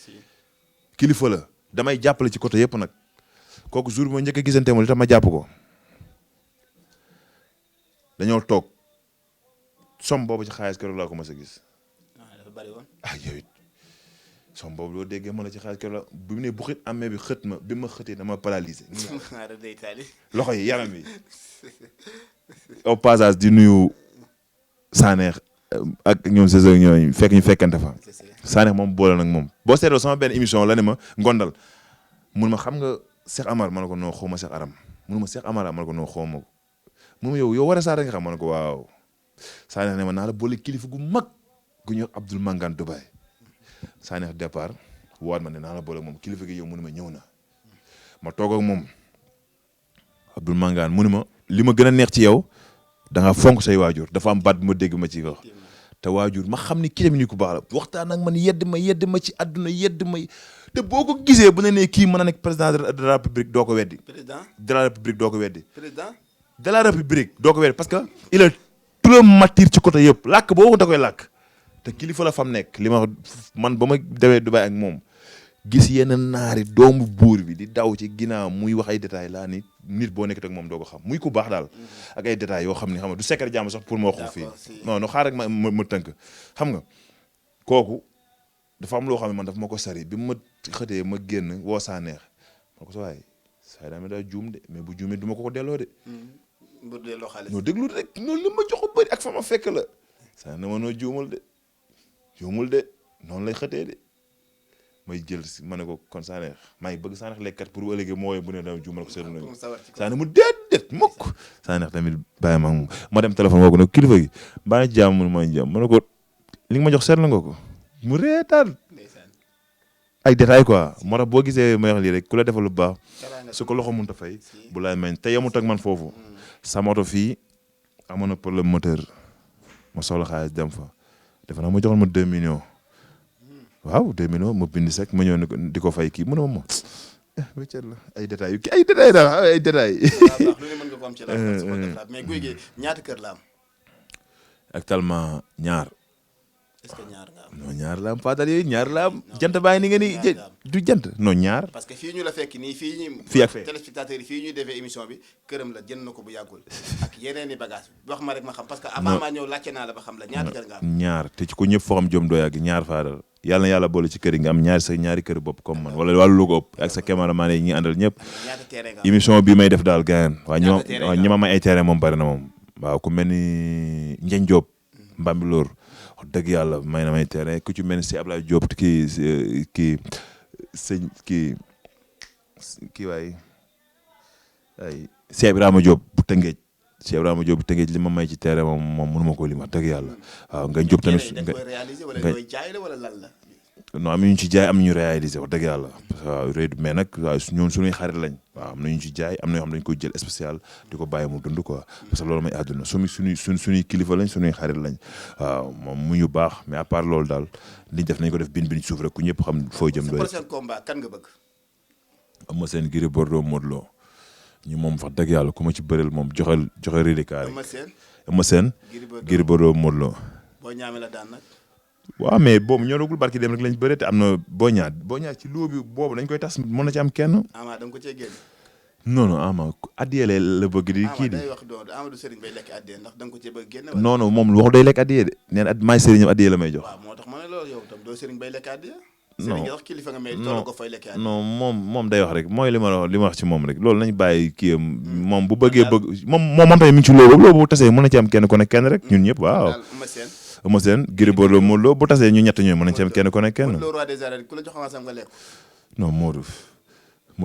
kilifa la. damay jàppale ci côté yëpp nag kooku jour bi ma njëkk a gisante mo li tax ma jàpp ko dañoo toog som boobu ci xaalis keroog laa ko mas a gis. dafa bari woon. yow it som boobu loo déggee ma la ci xaalis keroog la bu mu ne bu xit amee bi xët ma bi ma xëtee dama paralysé. loxo yi yaram yi. au passage di nuyu Sanex ak ñoom saison ñooñu fekk ñu fekkante fa. Sanex moom boole nag moom boo seetloo sama benn émission la ne ma ngondal mun ma xam nga Cheikh Amar ma ne ko noo xaw ma Cheikh Aram mun ma Cheikh Amar ma ne ko noo xaw ma ko mun ma yow war a saa nga xam ma ne ko waaw Sanex ne ma naa la boole kilifa gu mag gu ñuy wax Abdoul Mangane Dubaay Sanex départ waat ma ne naa la boole moom kilifa gi yow mun ma ñëw na ma toog ak moom Abdoul Mangane mun ma li ma gën a neex ci yow da nga fonk say waajur dafa am baat bu ma dégg ma ci wax te waajur ma xam ni kii tamit ni ku baax la waxtaan ak man yedd ma ci àdduna yedd ma te boo ko gisee bu ne nee kii mën na nekk président de la république doo ko weddi. président de la république doo ko weddi. président de la république doo ko weddi parce que il est trop mature ci côté yëpp làkk boo ko da koy làkk te kilifa la fam nekk li ma man ba ma demee Dubaay ak moom gis yenn naari doomu buur bi di daw ci ginnaaw muy wax ay détails laa ni nit boo nekk ak moom doo ko xam muy ku baax daal ak ay détails yoo xam ni xam nga du secret jàmm sax pour ma wax ko fii non xaar rek ma tënk xam nga kooku dafa am loo xam ne man dafa ma ko sari bi ma xëtee ma génn woo Sanex ma ko sa waay saa daa daa juum de mais bu juumee du ma ko delloo de noo déglu rek noonu li ma jox ko bëri ak fa ma fekk la saa ne ma noo juumul de noonu lay xëtee de may jël ma ne ko kon Sanex maa ngi bëgg Sanex lekkat pour bu ëllëgee moo woowee bu ne dama juumal ko seetlu nañu Sanex mu déedéet mukk Sanex tamit bàyyi ma dem téléphone woo ko ne kilifa gi baa ngi jàmm ma ne ko li nga ma jox seetlu nga ko mu reetaan ay détails quoi moo tax boo gisee may wax lii rek ku la defal lu baax su ko loxo mënut a fay bu laay meñ te yemut ak man foofu sama oto fii amoon na problème moteur ma soxla xaalis dem fa defe naa ma joxoon ma 2 millions waaw 2 millions ma bind sek ma ñëw di ko fay kii mu ne ma moom wéccat la ay détails yu kii ay détails daal ay détails. waaw lu ne mën nga ko am ci la mais guy gi ñaata kër la am. actuellement ñaar. est-ce que ñaar nga am. non ñaar la am Fadal yooyu ñaar la am. jant bàyyi ni nga ni du jant non ñaar. parce que fii ñu la fekk nii fii ak fee téléspectateurs yi fii ñuy defee émission bi këram la jënd na ko bu yàggul ak yeneen i bagage wax ma rek ma xam parce que avant maa ñëw laajte naa la ba xam la ñaata kër nga am. ñaar te ci ko ñëpp foo xam jom doo yàgg ñaar Fadal yàlla na yàlla boole ci kër yi nga am ñaari kër bopp comme man wala wàllu lu ko ëpp ak sa cameraman yi ñi àndal ñëpp. émission bi may def daal gaañ. waaw ñi ma may ay terrain moom bari na moom. waaw ku mel ni Ndiagne Diop Mbambilor wax dëgg yàlla may na may terrain ku ci mel ni si Ablaye Diop kii waay ay Cheikh Ibrahima Diop bu Tëngéej Cheikh Ibrahima Diop bu Tëngéej li ma may ci terrain moom mënu ma ko lim wax dëgg yàlla waaw nga Diop tamit non am na ñu ci jaay am na ñu réalisé wax dëgg yàlla waaw mais nag waaw ñoom suñuy xarit lañ waaw am na ñu ci jaay am na yoo xam dañ koy jël spécial di ko bàyyi mu dund quoi parce que loolu mooy àdduna suñuy kilifa lañ suñuy xarit lañ waaw moom mu ñu baax mais à part loolu daal liñ def nañ ko def bin suuf rek ku ñëpp xam foo jëm doy. prochain combat kan nga bëgg. Eumeu Sène Gris Bordeaux Modou Lo ñu moom wax dëgg yàlla ku ma ci bëreel moom joxe rédikaar. Eumeu Sène Gris Bordeaux Modou Lo. boo ñaamee la daan nag. waaw mais boobu ñoragul barki dem rek lañ bëre te am na boo ñaar ci loo bi boobu dañ koy tas mën na ci am kenn. Ama da nga ko cee génn. non Ama addiye la bëgg di kii di. day wax doon Amadou Serigne bay lekk addiye ndax da nga ko cee bëgg génn. non moom waxul day lekk addiye de nee na maay Serigne addiye la may jox. waaw moo tax ma ne loolu yow tam doo Serigne bay lekk addiye. non Serigne wax kilifa nga may toll ko fay lekk addiye. non moom day wax rek mooy li ma wax ci moom rek loolu nañ bàyyi kii moom bu bëggee bëgg moom tamit mi ngi ci loolu bu tasee mën na ci am kenn ku ne kenn rek ñun ñëpp waaw. Eumeu Sène Gris Bordeaux Modou Lo bu tasee ñu ñett ñooy mën nañ ci am kenn ku ne kenn. Modou Lo roi des arènes ku la jox avance am nga lekk. non Modou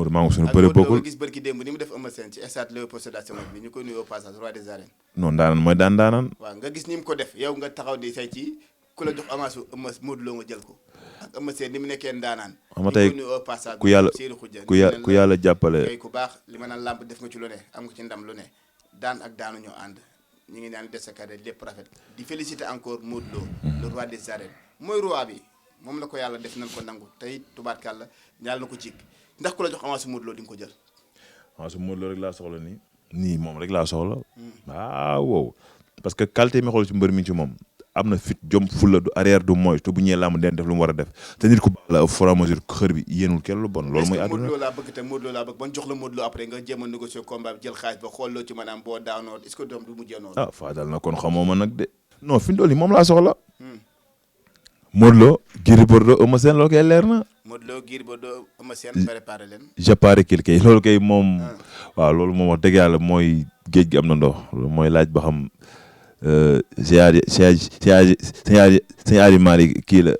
maa ngi suñu bëre bokkul. ak gis barki démb ni mu def Eumeu Sène ci stade Léopold Sédar Senghor bi ñu koy nuyoo passage roi des arènes. non daanaan mooy daanaan. waaw nga gis ni mu ko def yow nga taxaw di say ci ku la jox avance su Modou Lo nga jël ko ak Eumeu Sène ni mu nekkee daanaan. xam nga tey ku yàlla jàppale. kay ku baax li ma naan làmb def nga ci lu ne am nga ci ndam lu ne daan ak daanu ñoo ànd ñu ngi naan des sa carré lépp rafet di féliciter encore Modou Lo le roi des arènes mooy roi bi moom la ko yàlla def nañ ko nangu tey tubaarkàlla ñaal na ko jik ndax ku la jox avance Modou Lo di nga ko jël. avance Modou Lo rek laa soxla nii moom rek laa soxla. waaw parce que qualité mi xool ci mbër mi ci moom am na fit jom fulla du arrière du mooy te bu ñëwee làmb den def lu mu war a def te nit ku baax la au fur et à mesure xër bi yéenul kenn lu bon loolu mooy àdduna. Modou Lo laa bëgg te Modou Lo laa bëgg ban jox la Modou Lo après nga jéem a négocier combat bi jël xaalis ba xool loo ci maanaam boo daanoo est-ce que doom du mujjee noonu. ah Fadal na kon xamoo ma nag de. non fi mu toll nii moom laa soxla. Modou Lo Gris Bordeaux Eumeu Sène loolu kay leer na. Modou Lo Gris Bordeaux Eumeu Sène préparé leen. préparé kay loolu kay moom. waaw loolu moom wax dëgg yàlla mooy géej gi am na ndox loolu mooy laaj ba xam. sëñ Ari Malick kii la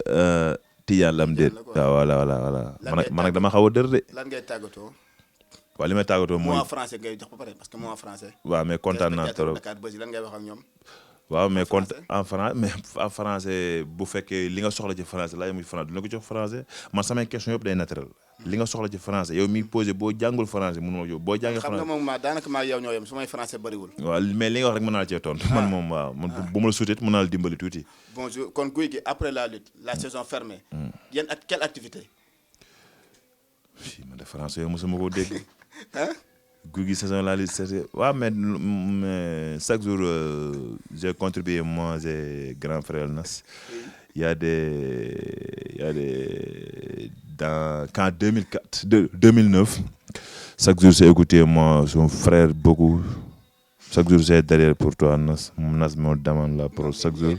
Tidiane lam déet waaw voilà man nag dama xaw a dër de. lan ngay tàggatoo. waaw li may tàggatoo mooy mot français ngay jox ba pare parce que mot français. waaw mais kontaan naa trop Dakar Buzz lan ngay wax ak ñoom. waaw mais en français bu fekkee li nga soxla ci français laa yem ci français dina ko jox français man samay question yëpp day naturel. li nga soxla ci français yow mi posé boo jàngul français mënuma yow boo jàngee français. xam nga moom daanaka maa yow ñoo yem su may français bëriwul. waaw mais li nga wax rek mën naa la cee tontu. man moom waaw man bu ma la suutee mën naa la dimbali tuuti. bonjour kon Gouye Gui après la lutte la saison fermée. yan quelle activité. man de français yow mosuma koo dégg. Gouye Gui saison la lutte c'est waaw mais chaque jour j'ai contribué moi j'ai grand frère Nas. Il y a des qu'en 2009 chaque jour j'ai écouté moi son frère beaucoup chaque jour j'ai derrière pour toi Nas me demande la parole chaque jour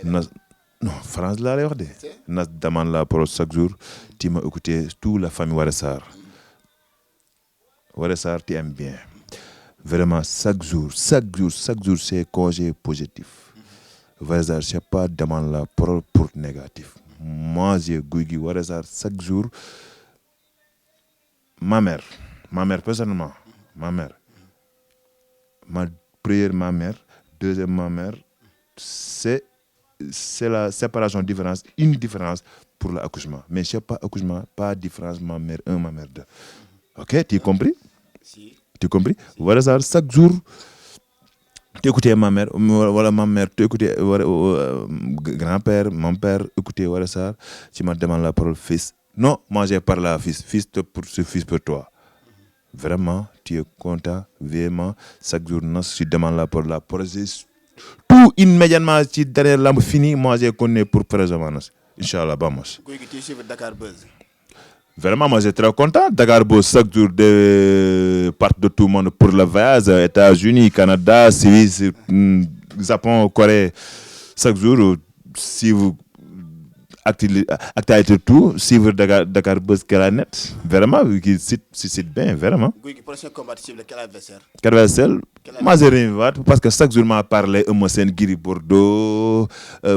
Nas non France laa lay wax de Nas demande la parole chaque jour tu m'as écouté toute la famille Waré Sarr tu aimes bien vraiment chaque jour c'est congé positif Waré Sarr c'est pas demande la parole pour négatif moi j'ai Gouye Gui Waré Sarr chaque jour ma mère personnellement ma première ma mère deuxième ma mère c'est la séparation différence une différence pour l'accouchement mais c'est pas accouchement pas différence ma mère 1 ma mère 2 ok tu compris Waré Sarr chaque jour t'écoutais ma mère wala ma mère t'écoutais grand-père mon père écoutait Waré Sarr tu me demandes la parole fils non moi j'ai parlé à fils pour ce fils pour toi vraiment tu es content vraiment chaque jour Nas tu demandes la parole tout immédiatement ci derrière lamb fini moi j'ai connu pour préserver Nas inchallah ba mos. Gouye Gui tu suives Dakar Buzz. Vraiment, moi, j'ai très content. Dakar Buzz, chaque jour, de part de tout le monde pour le voyage. États-Unis, Canada, Suisse, Japon, Corée. Chaque jour, si vous actualité tout, suivre Dakar Buzz net. Vraiment, c'est bien, vraiment. Gouye Gui, prochain combat, tu cibles quel adversaire? Quel adversaire? Moi, j'ai rien parce que chaque jour, m'a parlé Eumeu Sène, Gris Bordeaux,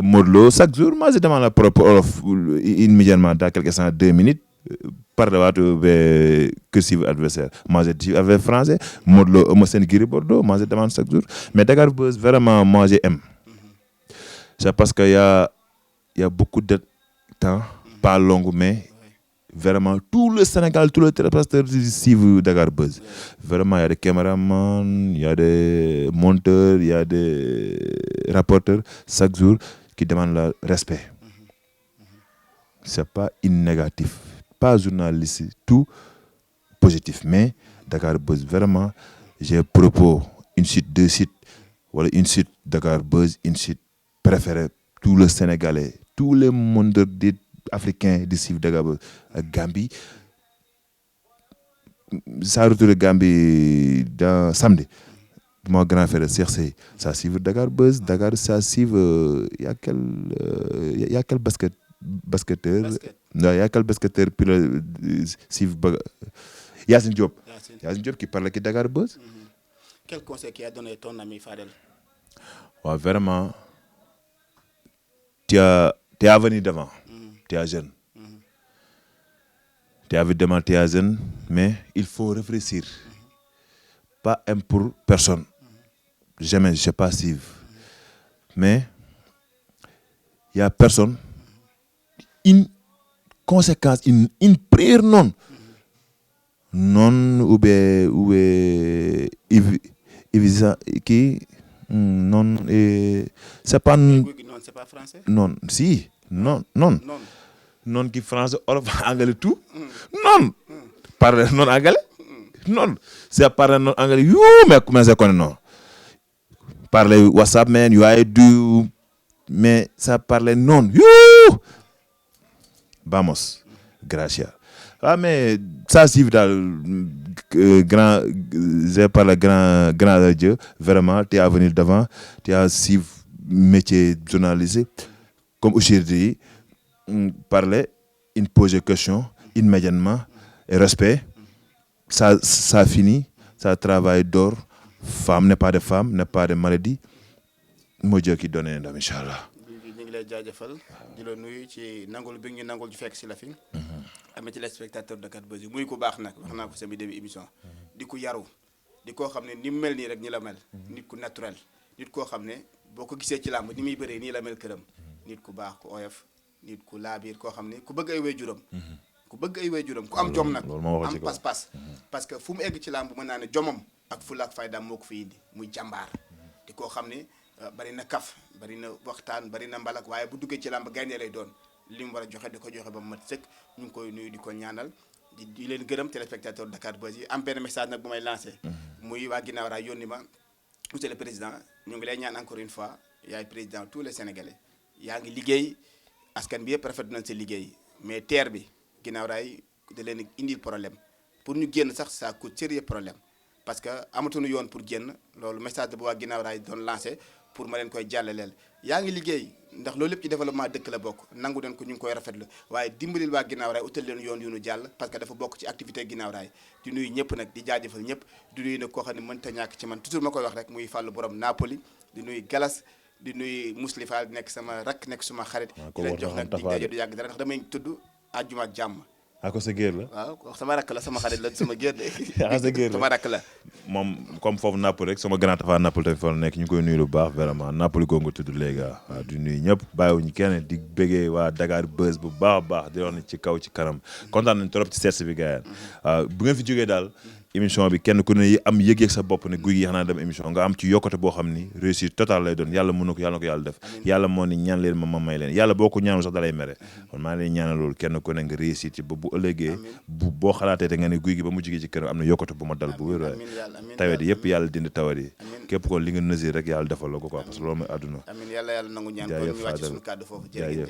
Modou Lo. Chaque jour, moi, je demande la propre immédiatement dans quelques instants, 2 minutes. Par le que si adversaire moi je dis avec français Modou Lo Eumeu Sène Gris Bordeaux moi je demande chaque jour mais Dakar Buzz vraiment moi j'aime c'est parce que y a beaucoup de temps pas longue mais vraiment tout le Sénégal tous les téléspectateurs suivent Dakar Buzz. Vraiment il y a des caméramans, il y a des monteurs, il y a des rapporteurs chaque jour qui demandent le respect. C'est pas une négatif, pas journaliste, tout positif. Mais Dakar Buzz, vraiment, j'ai propos une suite, 2 sites, voilà, une suite Dakar Buzz, une suite préférée, tous les Sénégalais, tous les mondes africains de suivre Dakar Buzz. Gambie, ça retourne Gambie dans samedi. Mon grand frère Cersei, ça suit Dakar Buzz, Dakar, ça suit, il y a quel basketteur, non, il y a quel basketteur puis le suivre Yacine Diop. Yacine Diop qui parle avec Dakar Buzz. Quel conseil qui a donné ton ami Fadel? Ouais, vraiment, tu es venu devant, tu es jeune. Tu es venu devant, tu es jeune, mais il faut réfléchir. Pas un pour personne. Jamais, je ne sais pas suivre. Mais il y a personne, une conséquence, une prière non. Non, ou bien, qui, non, c'est pas. Non, c'est pas français? Non, si, non. Non qui français, olof, anglais, tout. Non. Parle non anglais? Non. C'est parler non anglais, mais comment ça connaît non? Parler WhatsApp, man, you are do, mais ça parle non. Vamos. Gracias. Ah, mais ça, c'est grand, j'ai parlé grand Dieu, vraiment, tu es à venir devant, tu as suivi métier journalisé, comme aujourd'hui, parler, il pose des questions, immédiatement, et respect, ça finit, ça travaille d'or, femme n'est pas de femme, n'est pas de maladie, moo Dieu qui donne ndam inchallah. ñu ngi lay jaajëfal di la nuyu ci nangul bi ñu nangul ju fekk si la fi amee ci les spectateurs de Dakar Buzz muy ku baax nag wax naa ko sama début émission di ku yaru di koo xam ne ni mu mel nii rek ni la mel nit ku naturel nit koo xam ne boo ko gisee ci làmb ni muy bëree nii la mel këram nit ku baax ku oyof nit ku laabiir koo xam ne ku bëgg ay waajuram ku am jom nag am pas-pas parce que fu mu egg ci làmb mën naa ne jomam ak fulla ak faydaam moo ko fi indi muy jàmbaar di koo xam ne bari na kaf bari na waxtaan bari na mbalak waaye bu duggee ci làmb gaynde lay doon li mu war a joxe di ko joxe ba mu mat sëkk ñu ngi koy nuyu di ko ñaanal di leen gërëm téléspectateur Dakar Buzz yi am benn message nag bu may lancé muy waa ginnaaw raay yónni ma monsieur le président ñu ngi lay ñaan encore une fois yaay président tous les sénégalais yaa ngi liggéey askan bi yëpp rafet nañ sa liggéey mais terre bi ginnaaw raay da leen indil problème pour ñu génn sax ça coûte sérieux problème parce que amatuñu yoon pour génn loolu message bu waa ginnaaw raay doon lancé pour ma leen koy jàllaleel yaa ngi liggéey ndax loolu lépp ci développement dëkk la bokk nangu den ko ñu ngi koy rafetlu waaye dimbalil waa ginnaaw raay utal leen yoon yu nu jàll parce que dafa bokk ci activité ginnaaw raay di nuyu ñëpp nag di jaajëfal ñëpp di nuyu nag koo xam ne mënta ñàkk ci man toujours ma koy wax rek muy fàllu borom Napoli di nuyu Galas di nuyu Mousli Fall nekk sama rakk nekk suma xarit di leen jox nag di daje du yàgg dara ndax damay tudd àjjuma ak jàmm ko sa géer la waaw sama rakk la sama xarit la sama géer de sa géer la sama rakk la moom comme foofu Napoli rek sama grand tafa Napoli tamit fa la nekk ñu ngi koy nuyu lu baax vraiment Napoli koo nga tudd léegi waaw di nuyu ñëpp bàyyiwuñu kenn di bëggee waa Dakar Buzz bu baax a baax di wax ne ci kaw ci kanam kontaan nañ trop ci seet bi gars yi waaw bu ngeen fi jógee daal émission bi kenn ku ne am yëg-yëg sa bopp ne guy gi xanaa dem émission nga am ci yokkute boo xam ni réussite totale lay doon yàlla mën na ko yàlla def yàlla moo ni ñaan leen ma may leen yàlla boo ko ñaanul sax dalay mere kon maa leen ñaanal loolu kenn ku ne nga réussite ci ba bu ëllëgee boo xalaatee te nga ne guy gi ba mu jigee ci kër am na yokkute bu ma dal bu wér tawet yi yëpp yàlla dindi tawet yi képp ko li nga nësir rek yàlla defal la ko quoi parce que loolu mooy àdduna amiin yàlla nangu ñaan kon ñu wàcc suñu kàddu foofu jaajëf